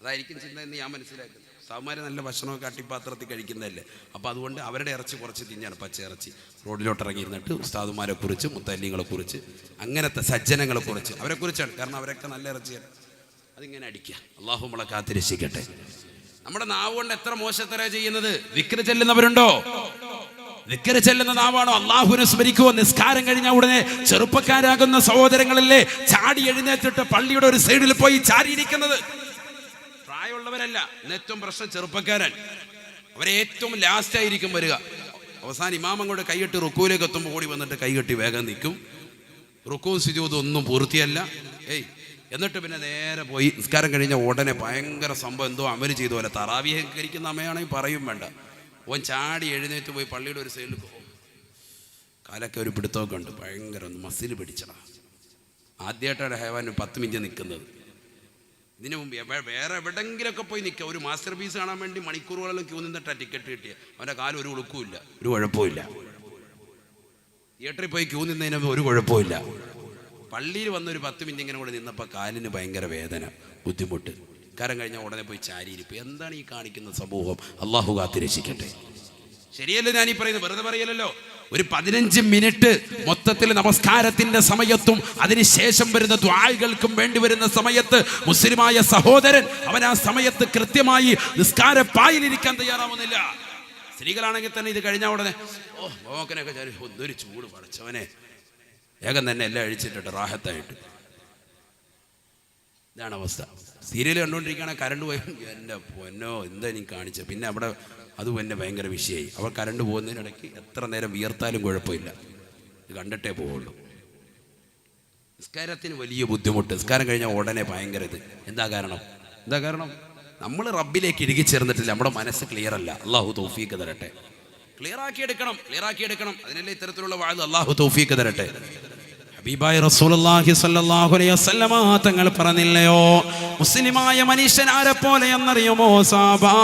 അതായിരിക്കും ചിന്ത എന്ന് ഞാൻ മനസ്സിലാക്കുന്നു. സാമാര് നല്ല ഭക്ഷണമൊക്കെ അട്ടിപ്പാത്രത്തിൽ കഴിക്കുന്നതല്ലേ. അപ്പോൾ അതുകൊണ്ട് അവരുടെ ഇറച്ചി കുറച്ച് തിന്നാണ്, പച്ച ഇറച്ചി. റോഡിലോട്ട് ഇറങ്ങിയിരുന്നിട്ട് ഉസ്താദുമാരെ കുറിച്ച്, മുത്തല്ലിങ്ങളെ കുറിച്ച്, അങ്ങനത്തെ സജ്ജനങ്ങളെ കുറിച്ച്, അവരെ കുറിച്ചാണ്. കാരണം അവരൊക്കെ നല്ല ഇറച്ചിയാണ്. അതിങ്ങനെ അടിക്കുക. അള്ളാഹു നമ്മളെ കാത്തിരക്ഷിക്കട്ടെ. നമ്മുടെ നാവ് കൊണ്ട് എത്ര മോശത്തര ചെയ്യുന്നത്. ദിക്റ് ചെല്ലുന്നവരുണ്ടോ? ദിക്റ് ചെല്ലുന്ന നാവാണോ? അള്ളാഹുവിനെ സ്മരിക്കുവോ? നിസ്കാരം കഴിഞ്ഞ ഉടനെ ചെറുപ്പക്കാരാകുന്ന സഹോദരങ്ങളല്ലേ ചാടി എഴുന്നേറ്റിട്ട് പള്ളിയുടെ ഒരു സൈഡിൽ പോയി ചാരിയിരിക്കുന്നത്. പ്രായമുള്ളവരല്ല, ഏറ്റവും പ്രശ്നം ചെറുപ്പക്കാരൻ. അവരെ ഏറ്റവും ലാസ്റ്റ് ആയിരിക്കും വരിക. അവസാനം ഇമാം അങ്ങോട്ട് കൈകെട്ടി റുക്കൂലേക്ക് എത്തുമ്പോൾ ഓടി വന്നിട്ട് കൈകെട്ടി വേഗം നിൽക്കും. റുക്കൂ സുജൂദ് ഒന്നും പൂർത്തിയല്ല. എന്നിട്ട് പിന്നെ നേരെ പോയി നിസ്കാരം കഴിഞ്ഞ ഉടനെ ഭയങ്കര സംഭവം എന്തോ അമല് ചെയ്ത പോലെ. തറാവീഹ് കഴിക്കുന്ന അമ്മയാണെങ്കിൽ പറയും വേണ്ട. ഓൻ ചാടി എഴുന്നേറ്റ് പോയി പള്ളിയുടെ ഒരു സൈഡിൽ പോകും. കാലൊക്കെ ഒരു പിടുത്തമൊക്കെ ഉണ്ട്. ഭയങ്കര ഒന്ന് മസിൽ പിടിച്ചടാ. ആദ്യമായിട്ടാണ് ഹൈവാൻ 10 മിനിറ്റ് നിൽക്കുന്നത്. ഇതിനു മുമ്പ് വേറെ എവിടെങ്കിലൊക്കെ പോയി നിൽക്കുക. ഒരു മാസ്റ്റർ പീസ് കാണാൻ വേണ്ടി മണിക്കൂറുകളെല്ലാം ക്യൂ നിന്നിട്ടാണ് ടിക്കറ്റ് കിട്ടിയ. അവൻ്റെ കാലം ഒരു ഉളുക്കുമില്ല, ഒരു കുഴപ്പമില്ല. തിയേറ്ററിൽ പോയി ക്യൂ നിന്നതിന് ഒരു കുഴപ്പമില്ല. പള്ളിയിൽ വന്നൊരു 10 മിനിറ്റ് ഇങ്ങനെ കൂടെ നിന്നപ്പോൾ കാലിന് ഭയങ്കര വേദന, ബുദ്ധിമുട്ട്. കാരം കഴിഞ്ഞാൽ ഉടനെ പോയി ചാരിയിരിപ്പ്. എന്താണ് ഈ കാണിക്കുന്ന സമൂഹം? അള്ളാഹു കാത്തിരക്ഷിക്കട്ടെ. ശരിയല്ലേ ഞാനീ പറയുന്നത്? വെറുതെ പറയലല്ലോ. ഒരു 15 മിനിറ്റ് മൊത്തത്തിൽ നമസ്കാരത്തിന്റെ സമയത്തും അതിനുശേഷം വരുന്ന ദുആകൾക്കും വേണ്ടി വരുന്ന സമയത്ത് മുസ്ലിമായ സഹോദരൻ അവൻ ആ സമയത്ത് കൃത്യമായി നിസ്കാരപ്പായിലിരിക്കാൻ തയ്യാറാവുന്നില്ല. സ്ത്രീകളാണെങ്കിൽ തന്നെ ഇത് കഴിഞ്ഞ ഉടനെ മോക്കനൊക്കെ ഒന്നൊരു ചൂട് പടച്ചവനെ, വേഗം തന്നെ എല്ലാം അഴിച്ചിട്ടിട്ട് റാഹത്തായിട്ട്. ഇതാണ് അവസ്ഥ. സീരിയൽ കണ്ടുകൊണ്ടിരിക്കുകയാണ്, കറണ്ട് പോയി. എൻ്റെ പൊന്നോ എന്താ നീ കാണിച്ചത്. പിന്നെ അവിടെ അതും എന്നെ ഭയങ്കര വിഷയമായി. അവർ കറണ്ട് പോകുന്നതിനിടയ്ക്ക് എത്ര നേരം വിയർത്താലും കുഴപ്പമില്ല, ഇത് കണ്ടിട്ടേ പോവുള്ളൂ. നിസ്കാരത്തിന് വലിയ ബുദ്ധിമുട്ട്. നിസ്കാരം കഴിഞ്ഞാൽ ഉടനെ ഭയങ്കര ഇത്. എന്താ കാരണം? നമ്മൾ റബ്ബിലേക്ക് ഇഴുകി ചേർന്നിട്ടില്ല. നമ്മുടെ മനസ്സ് ക്ലിയർ അല്ല. അള്ളാഹു തൗഫീഖ് തരട്ടെ. ക്ലിയർ ആക്കി എടുക്കണം. അതിനല്ലേ ഇത്തരത്തിലുള്ള വാഴ്ന്നു. അള്ളാഹു തൗഫീഖ് തരട്ടെ. ഹബീബായ റസൂലുള്ളാഹി സ്വല്ലല്ലാഹു അലൈഹി വസല്ലമ തങ്ങൾ പറഞ്ഞില്ലയോ, മുസ്ലിമായ മനുഷ്യൻ ആരെ പോലെ എന്നറിയുമോ സാബാ?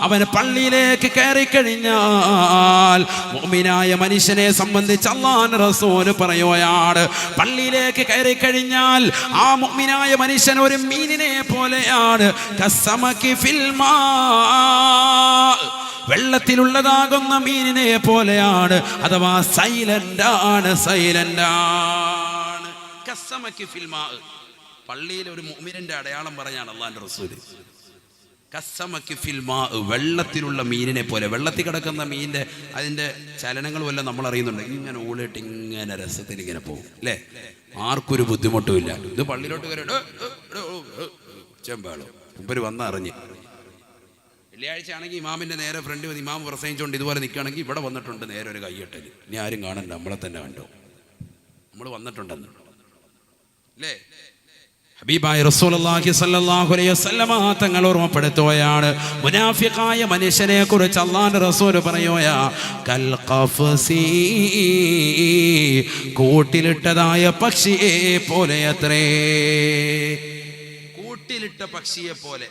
അവൻ പള്ളിയിലേക്ക് കയറി കഴിഞ്ഞാൽ മുഅ്മിനായ മനുഷ്യനെ സംബന്ധിച്ച് അല്ലാഹുവിന്റെ റസൂൽ പറയുകയാണ്, പള്ളിയിലേക്ക് കയറി കഴിഞ്ഞാൽ ആ മുഅ്മിനായ മനുഷ്യൻ ഒരു മീനിനെ പോലെയാണ്. കസ്സമകി ഫിൽ മാ, വെള്ളത്തിലുള്ളതാകുന്ന മീനിനെ പോലെയാണ്. അഥവാ സൈലന്റ് ആണ്. കസ്സമക്കി ഫിൽമാ, പള്ളിയിലെ ഒരു മുഅ്മിനിന്റെ അടയാളം പറഞ്ഞാണ് അള്ളാന്റെ റസൂല്. കസ്സമക്കി ഫിൽമാ, വെള്ളത്തിലുള്ള മീനിനെ പോലെ. വെള്ളത്തിൽ കിടക്കുന്ന മീനിന്റെ അതിന്റെ ചലനങ്ങൾ വല്ല നമ്മൾ അറിയുന്നുണ്ട്. ഇങ്ങനെ ഊളിട്ട് ഇങ്ങനെ രസത്തിൽ ഇങ്ങനെ പോകും അല്ലേ, ആർക്കൊരു ബുദ്ധിമുട്ടുമില്ല. ഇത് പള്ളിയിലോട്ട് കയറി ചെമ്പാളോ മുമ്പര് വന്നറിഞ്ഞ്. വെള്ളിയാഴ്ച ആണെങ്കിൽ ഇമാമിന്റെ നേരെ ഫ്രണ്ട് വന്ന് ഇമാം പ്രസംഗിച്ചുകൊണ്ട് ഇതുപോലെ നിൽക്കുകയാണെങ്കിൽ ഇവിടെ വന്നിട്ടുണ്ട് നേരെ ഒരു കയ്യട്ടല്. ഇനി ആരും കാണണ്ട, നമ്മളെ തന്നെ കണ്ടോ, നമ്മൾ വന്നിട്ടുണ്ടെന്ന് അല്ലേ. ഹബീബായ റസൂലുള്ളാഹി സ്വല്ലല്ലാഹു അലൈഹി വസല്ലമ തങ്ങൾ ഓർമ്മപ്പെടുത്തുകയാണ്, മുനാഫിഖായ മനുഷ്യനെ കുറിച്ച് അല്ലാഹുവിന്റെ റസൂൽ പറയുകയാ, കൽ ഖഫസി, കൂട്ടിലിട്ടതായ പക്ഷിയെ പോലെ അത്രേ. കൂട്ടിലിട്ട പക്ഷിയെ പോലെ.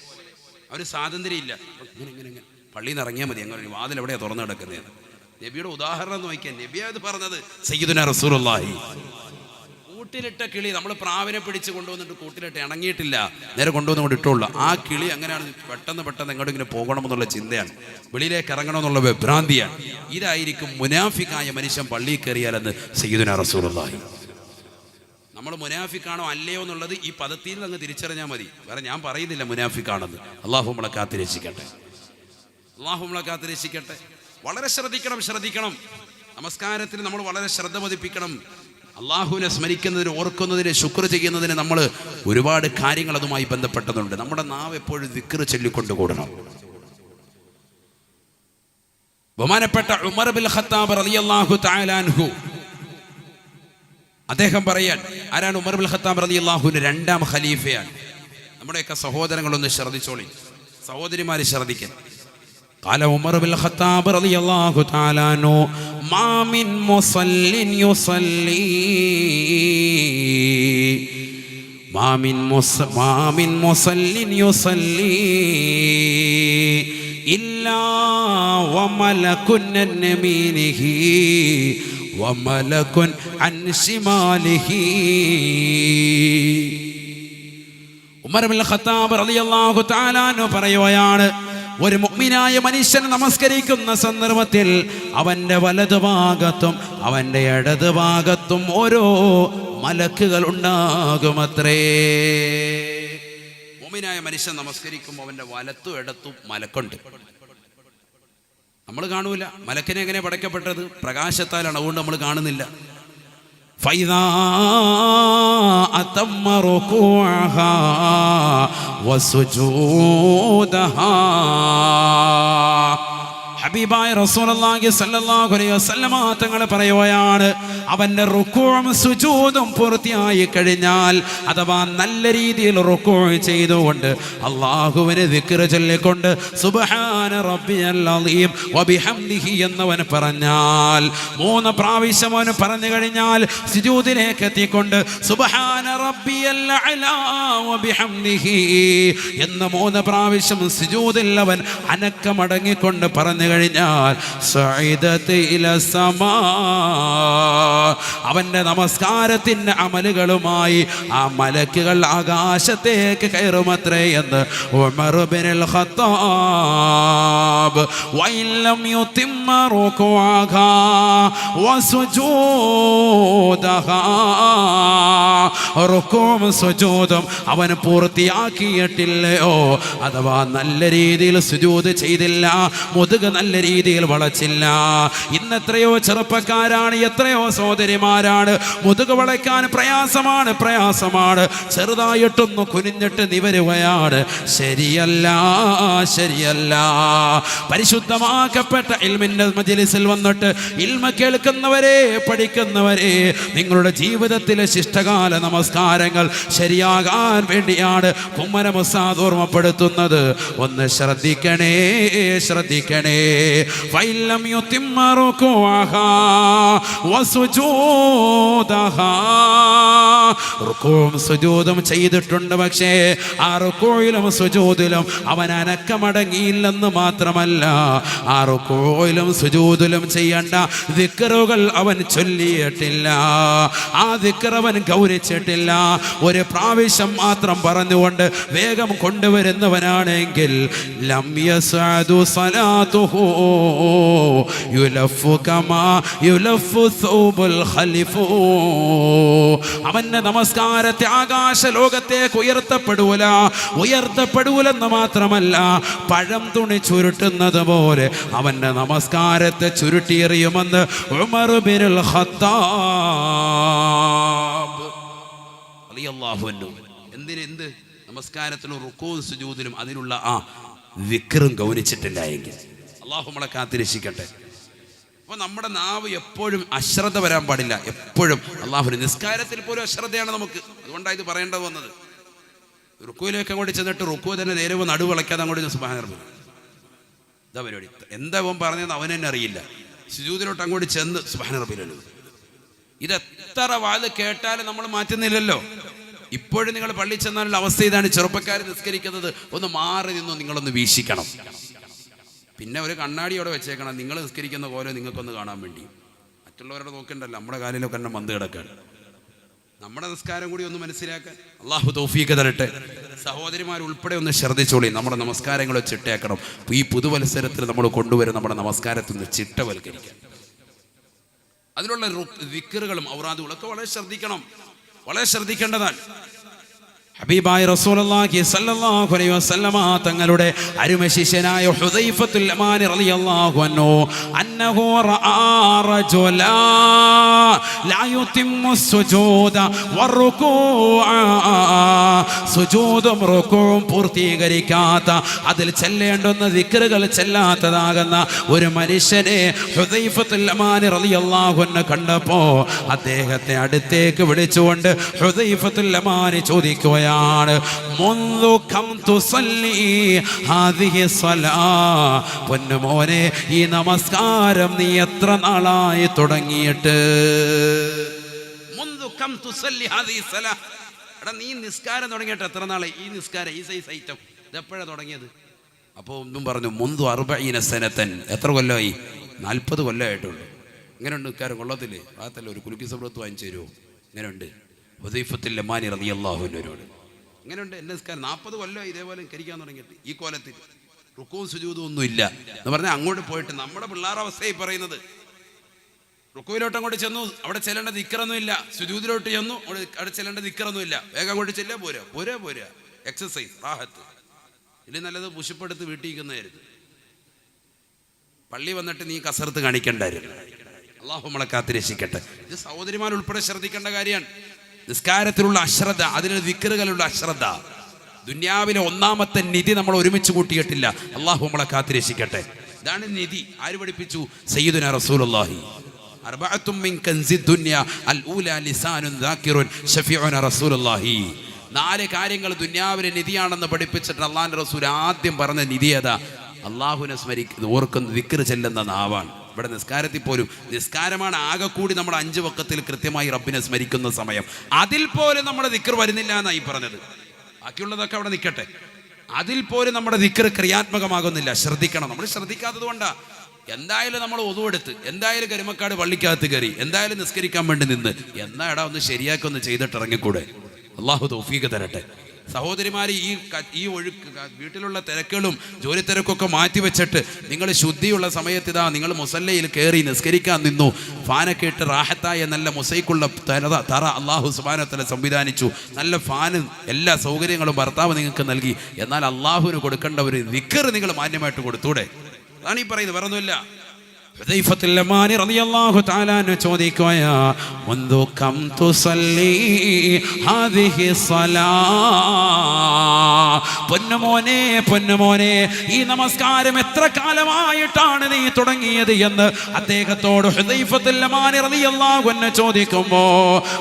അവന് സ്വാതന്ത്ര്യം ഇല്ല. ഇങ്ങനെ പള്ളിയിൽ നിന്ന് ഇറങ്ങിയാൽ മതി, അങ്ങനെ വാതിൽ എവിടെയാണ് തുറന്നു കിടക്കുന്നത്. നബിയുടെ ഉദാഹരണം നോക്കിയാൽ നബിയാ ഇത് പറഞ്ഞത്. സയ്യിദുനാ റസൂലുള്ളാഹി. കൂട്ടിലിട്ട കിളി, നമ്മൾ പ്രാവിനെ പിടിച്ച് കൊണ്ടുവന്നിട്ട് കൂട്ടിലിട്ട് ഇണങ്ങിയിട്ടില്ല, നേരെ കൊണ്ടുവന്ന് കൊണ്ട് ഇട്ടുള്ളൂ. ആ കിളി അങ്ങനെയാണ് പെട്ടെന്ന് എങ്ങോട്ടെങ്കിലും പോകണമെന്നുള്ള ചിന്തയാണ്, വെളിയിലേക്ക് ഇറങ്ങണമെന്നുള്ള വിഭ്രാന്തിയാണ്. ഇതായിരിക്കും മുനാഫിക്കായ മനുഷ്യൻ പള്ളിയിൽ കയറിയാലെന്ന് സയ്യിദുനാ റസൂലുള്ളാഹി. നമ്മൾ മുനാഫിക്കാണോ അല്ലയോ എന്നുള്ളത് ഈ പദത്തിൽ നിന്ന് അങ്ങ് തിരിച്ചറിഞ്ഞാൽ മതി. വേറെ ഞാൻ പറയുന്നില്ല മുനാഫിക്കാണെന്ന്. അള്ളാഹു നമ്മളെ കാത്തിരക്ഷിക്കട്ടെ, അള്ളാഹു നമ്മളെ കാത്തിരക്ഷിക്കട്ടെ. വളരെ ശ്രദ്ധിക്കണം. നമസ്കാരത്തിന് നമ്മൾ വളരെ ശ്രദ്ധ പതിപ്പിക്കണം. അള്ളാഹുവിനെ സ്മരിക്കുന്നതിന്, ഓർക്കുന്നതിന്, ശുക്ർ ചെയ്യുന്നതിന് നമ്മൾ ഒരുപാട് കാര്യങ്ങൾ അതുമായി ബന്ധപ്പെട്ടതുണ്ട്. നമ്മുടെ നാവ് എപ്പോഴും ദിക്ർ ചൊല്ലിക്കൊണ്ടുകൂടണം. ബഹുമാനപ്പെട്ട ഉമർ ബിൻ ഖത്താബ് റളിയല്ലാഹു തആല അൻഹു, അദ്ദേഹം പറയാൻ, ആരാണ് ഉമർ ബിൻ ഖത്താബ് റളിയല്ലാഹുവിന്റെ രണ്ടാം ഖലീഫയാണ്. നമ്മുടെയൊക്കെ സഹോദരങ്ങളൊന്ന് ശ്രദ്ധിച്ചോളി, സഹോദരിമാര് ശ്രദ്ധിക്കാൻ. قال عمر بن الخطاب رضي الله تعالى عنه ما من مصل يصلي ما من مصل يصلي إلا وملك عن يمينه وملك عن شماله. ഉമർ ബിൻ ഖത്താബ് റളിയല്ലാഹു തആല അൻഹു പറയുകയാണ്, ഒരു മുഅ്മിനായ മനുഷ്യൻ നമസ്കരിക്കുന്ന സന്ദർഭത്തിൽ അവന്റെ വലതുഭാഗത്തും അവന്റെ ഇടതുഭാഗത്തും ഓരോ മലക്കുകൾ ഉണ്ടാകുമത്രേ. മുഅ്മിനായ മനുഷ്യൻ നമസ്കരിക്കുമ്പോൾ അവന്റെ വലത്തും ഇടത്തും മലക്കുണ്ട്. നമ്മൾ കാണൂല. മലക്കിനെ എങ്ങനെ പടയ്ക്കപ്പെട്ടത്? പ്രകാശത്താലാണ്, അതുകൊണ്ട് നമ്മൾ കാണുന്നില്ല. فإذا أتم ركوعها وسجودها, ഹബീബായ റസൂലുള്ളാഹി സ്വല്ലല്ലാഹു അലൈഹി വസല്ലമ തങ്ങൾ പറയുകയാണ്, അവന്റെ റുകൂഉം സുജൂദും പൂർത്തിയായി കഴിഞ്ഞാൽ, അഥവാ നല്ല രീതിയിൽ റുകൂഉ ചെയ്തുകൊണ്ട് അല്ലാഹുവിനെ ദിക്ർ ചൊല്ലിക്കൊണ്ട് സുബ്ഹാന റബ്ബിയൽ അളീം വബിഹംദിഹി എന്നവൻ പറഞ്ഞാൽ, 3 പ്രാവശ്യം അവൻ പറഞ്ഞു കഴിഞ്ഞാൽ സുജൂദിലേക്ക് എത്തിക്കൊണ്ട് സുബ്ഹാന റബ്ബിയൽ അലാ വബിഹംദിഹി എന്ന 3 പ്രാവശ്യം സുജൂദിൽ അവൻ അനക്കമടങ്ങിക്കൊണ്ട് പറഞ്ഞു കഴിഞ്ഞാൽ അവന്റെ നമസ്കാരത്തിന്റെ അമലുകളുമായി ആ മലക്കുകൾ ആകാശത്തേക്ക് കയറുമത്രേ എന്ന് ഉമർ ബിൻ ഖത്താബ്. വഇല്ലം യുതിമ്മ റുകൂഅഹാ വസുജൂദഹാ, റുകൂഉം സുജൂദും അവൻ പൂർത്തിയാക്കിയിട്ടില്ലയോ, അഥവാ നല്ല രീതിയിൽ സുജൂദ് ചെയ്തില്ല, മുതുക നല്ല രീതിയിൽ വളച്ചില്ല. ഇന്നെത്രയോ ചെറുപ്പക്കാരാണ്, എത്രയോ സഹോദരിമാരാണ് മുതുക വളയ്ക്കാൻ പ്രയാസമാണ്. ചെറുതായിട്ടൊന്ന് കുനിഞ്ഞിട്ട് നിവരുകയാണ്. ശരിയല്ല. പരിശുദ്ധമാക്കപ്പെട്ട ഇൽമിന്റെ മജ്‌ലിസിൽ വന്നിട്ട് ഇൽമ കേൾക്കുന്നവരെ, പഠിക്കുന്നവരെ, നിങ്ങളുടെ ജീവിതത്തിലെ ശിഷ്ടകാല നമസ്കാരങ്ങൾ ശരിയാകാൻ വേണ്ടിയാണ് കുമ്മനം ഉസ്താദ് ഓർമ്മപ്പെടുത്തുന്നത്. ഒന്ന് ശ്രദ്ധിക്കണേ. ഫൈലം യുതിമ്മ റുകൂഅഹാ വസുജൂദഹാ, റുകൂഉം സുജൂദും ചെയ്തിട്ടുണ്ട്, പക്ഷേ ആ റുകൂഇലും സുജൂദിലും അവൻ അനക്കമടങ്ങിയില്ലെന്ന് മാത്രമല്ല, ആ റുകൂഇലും സുജൂദിലും ചെയ്യേണ്ട ദിക്റുകൾ അവൻ ചൊല്ലിയിട്ടില്ല, ആ ദിക്ർ അവൻ ഗൗരവിച്ചിട്ടില്ല. ഒരു പ്രാവശ്യം മാത്രം പറഞ്ഞുകൊണ്ട് വേഗം കൊണ്ടുവരുന്നവനാണെങ്കിൽ ലം യസ്അദു സലാത്തുഹു യുലഫു കമാ യുലഫു ثوب യഖൂമുൽ ഖലിഫു. അവന്റെ നമസ്കാരത്തെ ആകാശ ലോകത്തേക്ക് ഉയർത്തപ്പെടൂലെന്ന് മാത്രമല്ല, പഴം തുണി ചുരുട്ടുന്നത് പോലെ അവന്റെ നമസ്കാരത്തെ ചുരുട്ടിയെറിയുമെന്ന് ഉമർ ബിനുൽ ഖത്താബ് റളിയല്ലാഹു അൻഹു. എന്ത് നമസ്കാരത്തിലും റുകൂഉം സുജൂദിലും അതിലുള്ള ആ വിക്റും ഗൗനിച്ചിട്ടില്ല എങ്കിൽ അല്ലാഹു നമ്മളെ കാത്തിരക്ഷിക്കട്ടെ. അപ്പോൾ നമ്മുടെ നാവ് എപ്പോഴും അശ്രദ്ധ വരാൻ പാടില്ല. എപ്പോഴും അല്ലാഹുവിന്റെ നിസ്കാരത്തിൽ പോലും അശ്രദ്ധയാണ് നമുക്ക്. അതുകൊണ്ടാണ് ഇത് പറയേണ്ടത് വന്നത്. റുക്കൂയിലേക്ക് അങ്ങോട്ട് ചെന്നിട്ട് റുക്കൂ തന്നെ നേരെ നടുവിളക്കാതെ അങ്ങോട്ട് സുബ്ഹാന റബ്ബി, ഇതാ പരിപാടി. എന്താ അവൻ പറഞ്ഞതെന്ന് അവൻ തന്നെ അറിയില്ല. സുജൂദിലോട്ട് അങ്ങോട്ട് ചെന്ന് സുബ്ഹാന റബ്ബിൽ അലൂ. ഇതെത്ര വാത് കേട്ടാലും നമ്മൾ മാറ്റുന്നില്ലല്ലോ. ഇപ്പോഴും നിങ്ങൾ പള്ളി ചെന്നാലുള്ള അവസ്ഥ ഇതാണ്. ചെറുപ്പക്കാർ നിസ്കരിക്കുന്നത് ഒന്ന് മാറി നിന്നോ നിങ്ങളൊന്ന് വീക്ഷിക്കണം. പിന്നെ ഒരു കണ്ണാടിയോടെ വെച്ചേക്കണം. നിങ്ങൾ നിസ്കരിക്കുന്ന പോലെ നിങ്ങൾക്കൊന്ന് കാണാൻ വേണ്ടി. മറ്റുള്ളവരുടെ നോക്കണ്ടല്ലോ, നമ്മുടെ കാലിലൊക്കെ തന്നെ മന്ത് കിടക്കാൻ. നമ്മുടെ നിസ്കാരം കൂടി ഒന്ന് മനസ്സിലാക്കാൻ അള്ളാഹു തൗഫീഖ് തരട്ടെ. സഹോദരിമാർ ഉൾപ്പെടെ ഒന്ന് ശ്രദ്ധിച്ചോളി. നമ്മുടെ നമസ്കാരങ്ങൾ ചിട്ടയാക്കണം. ഈ പുതുവത്സരത്തിൽ നമ്മൾ കൊണ്ടുവരും നമ്മുടെ നമസ്കാരത്തിൽ നിന്ന് ചിട്ടവൽക്കരിക്കാൻ. അതിലുള്ള ദിക്റുകളും ഔറാദുകളൊക്കെ വളരെ ശ്രദ്ധിക്കണം, വളരെ ശ്രദ്ധിക്കേണ്ടതാണ്. ഹബീബായ റസൂലുള്ളാഹി സ്വല്ലല്ലാഹു അലൈഹി വസല്ലമ തങ്ങളുടെ അരുമ ശിഷ്യനായ ഹുദൈഫത്തുൽ യമാനി റളിയല്ലാഹു അൻഹു അന്നഹു റആ റജുലാ ലാ യുതിമ്മു സുജൂദ വറുകൂഅ, സുജൂദും റുകൂഉം പൂർത്തീകരിക്കാത്ത, അതിൽ ചെല്ലേണ്ടുന്ന ദിക്റുകൾ ചെല്ലാത്തതാകുന്ന ഒരു മനുഷ്യനെ ഹുദൈഫത്തുൽ യമാനി റളിയല്ലാഹു അൻഹു കണ്ടപ്പോൾ അദ്ദേഹത്തെ അടുത്തേക്ക് വിളിച്ചുകൊണ്ട് ഹുദൈഫത്തുൽ യമാനി ചോദിക്കുകയാണ്, പൊന്നുമോനെ, ഈ നമസ്കാരം നീ എത്ര നാളായി തുടങ്ങിയിട്ട്? നീ നിസ്കാരം തുടങ്ങിയിട്ട് എത്ര നാളായി? ഈ നിസ്കാരം ഈ സൈസ് ഐറ്റം ഇതെപ്പോഴാണ് തുടങ്ങിയത്? അപ്പോൾ ഒന്നും പറഞ്ഞു, മുന്തു 40 സനത്തൻ. എത്ര കൊല്ലമായി? 40 കൊല്ലമായിട്ടുള്ളൂ. ഇങ്ങനെയുണ്ട് നിസ്കാരം, കൊള്ളത്തില്ലേ? ഭാഗത്തല്ല ഒരു കുലുക്കി സബ്രത്ത് വാങ്ങിച്ചു തരുമോ? ഇങ്ങനെയുണ്ട് ഹുദൈഫത്തുൽ യമാനി റളിയല്ലാഹു അൻഹുവിനോട്. ഇങ്ങനെയുണ്ട് എൻ്റെ നിസ്കാരം 40 കൊല്ലമായി ഇതേപോലെ കരിക്കാൻ തുടങ്ങിയിട്ട്. ഈ കോലത്തിൽ റുക്കൂഉം സുജൂദും ഒന്നും ഇല്ല എന്ന് പറഞ്ഞാൽ അങ്ങോട്ട് പോയിട്ട് നമ്മുടെ പിള്ളേരുടെ അവസ്ഥയായി പറയുന്നത്. റുക്കൂയിലോട്ട് അങ്ങോട്ട് ചെന്നു, അവിടെ ചെല്ലേണ്ട ദിക്റൊന്നും ഇല്ല. സുജൂദിലോട്ട് ചെന്നു, അവിടെ ചെല്ലേണ്ട ദിക്റൊന്നും ഇല്ല. വേഗം അങ്ങോട്ട് ചെല്ലുക, പോരാ എക്സസൈസ് റാഹത്ത്. ഇല്ല, നല്ലത് പുഷ്പെടുത്ത് വീട്ടിൽ ഇരിക്കുന്നതായിരുന്നു. പള്ളി വന്നിട്ട് നീ കസർത്ത് കാണിക്കണ്ടായിരുന്നു. അല്ലാഹു നമ്മളെ കാത്തിരക്ഷിക്കട്ടെ. ഇത് സഹോദരിമാർ ഉൾപ്പെടെ ശ്രദ്ധിക്കേണ്ട കാര്യമാണ്. നിസ്കാരത്തിലുള്ള അശ്രദ്ധ, അതിലുള്ള ദിക്റുകളുള്ള അശ്രദ്ധ. ദുനിയാവിലെ ഒന്നാമത്തെ നിധി നമ്മൾ ഒരുമിച്ച് കൂട്ടിയിട്ടില്ല. അല്ലാഹു നമ്മളെ കാത്തിരക്ഷിക്കട്ടെ. ഇതാണ് നിധി. ആര് പഠിപ്പിച്ചു? സയ്യിദുനാ റസൂലുള്ളാഹി. അർബഅത്തും മിൻ കൻസി ദുനിയ അൽ ഊല ലിസാനുൻ ദാകിറുൻ ഷഫീഉനാ റസൂലുള്ളാഹി. 4 കാര്യങ്ങൾ ദുനിയാവിലെ നിധിയാണെന്ന് പഠിപ്പിച്ചിട്ട് അല്ലാഹുവിന്റെ റസൂൽ ആദ്യം പറഞ്ഞ നിധി ഏതാ? അല്ലാഹുവിനെ ഓർക്കുന്ന ദിക്ർ ചെല്ലുന്ന നാവാണ്. ഇവിടെ നിസ്കാരത്തിൽ പോലും നിസ്കാരമാണ് ആകെ കൂടി നമ്മൾ 5 വഖത്തിൽ കൃത്യമായി റബ്ബിനെ സ്മരിക്കുന്ന സമയം. അതിൽ പോലും നമ്മുടെ ദിക്ർ വരുന്നില്ല എന്നായി പറഞ്ഞത്. ബാക്കിയുള്ളതൊക്കെ അവിടെ നിൽക്കട്ടെ. അതിൽ പോലും നമ്മുടെ ദിക്ർ ക്രിയാത്മകമാകുന്നില്ല. ശ്രദ്ധിക്കണം. നമ്മൾ ശ്രദ്ധിക്കാത്തത് കൊണ്ടാണ്. എന്തായാലും നമ്മൾ ഒതുവെടുത്ത്, എന്തായാലും കരിമക്കാട് പള്ളിക്കകത്ത് കയറി, എന്തായാലും നിസ്കരിക്കാൻ വേണ്ടി നിന്ന്, എന്നാ എടാ ഒന്ന് ശരിയാക്കി ഒന്ന് ചെയ്തിട്ട് ഇറങ്ങിക്കൂടെ? അല്ലാഹു തൗഫീഖ് തരട്ടെ. സഹോദരിമാർ, ഈ ഒഴുക്ക് വീട്ടിലുള്ള തിരക്കുകളും ജോലി തിരക്കൊക്കെ മാറ്റി വെച്ചിട്ട് നിങ്ങൾ ശുദ്ധിയുള്ള സമയത്ത് ഇതാ നിങ്ങൾ മുസല്ലയിൽ കയറി നിസ്കരിക്കാൻ നിന്നു. ഫാനൊക്കെ ഇട്ട് റാഹത്തായ നല്ല മുസൈക്കുള്ള തറ അല്ലാഹു സുബ്ഹാനഹു വ തആല സംവിധാനിച്ചു. നല്ല ഫാനും എല്ലാ സൗകര്യങ്ങളും ഭർത്താവ് നിങ്ങൾക്ക് നൽകി. എന്നാൽ അല്ലാഹുവിന് കൊടുക്കേണ്ട ഒരു ദിക്ർ നിങ്ങൾ മാന്യമായിട്ട് കൊടുത്തൂടെ? അതാണ് ഈ പറയുന്നത്, വേറൊന്നുമില്ല. ഹുദൈഫത്തുൽ യമാനി റളിയല്ലാഹു തആല അൻഹു ചോദിക്കുകയാ, മുൻദു കം തുസല്ലി ഹാദിഹി സ്വലാ. പൊന്നുമോനെ, ഈ നമസ്കാരം എത്ര കാലമായിട്ടാണ് നീ തുടങ്ങിയത് എന്ന് അദ്ദേഹത്തോട് ഹുദൈഫത്തുൽ യമാനി റളിയല്ലാഹു അൻഹു ചോദിക്കുമ്പോൾ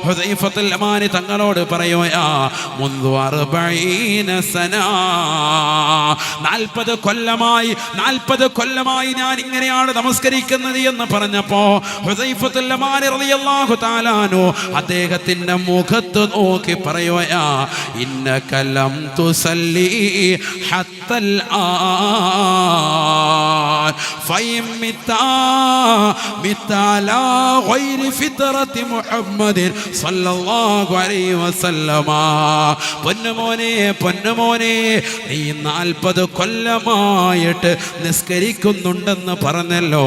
ഹുദൈഫത്തുൽ യമാനി തങ്ങളോട് പറയുകയാ, മുൻദു 40 സന. 40 കൊല്ലമായി ഞാൻ ഇങ്ങനെയാണ് നമസ്കരിക്കുന്നത് എന്ന് പറഞ്ഞപ്പോ ഹുദൈഫത്തുൽ യമാനി റളിയല്ലാഹു തആല അൻഹു അദ്ദേഹത്തിന്റെ മുഖത്ത് നോക്കി പറയുകയാ, ഇന്നക ലം തുസല്ലി ഹത്തൽ ആൻ ഫഇം മിത്താലാ ഗൈരി ഫിത്രത്തി മുഹമ്മദിൻ സല്ലല്ലാഹു അലൈഹി വസല്ലമ. പൊന്നുമോനെ നീ 40 കൊല്ലമായിട്ട് നിസ്കരിക്കുന്നുണ്ടെന്ന് പറഞ്ഞല്ലോ.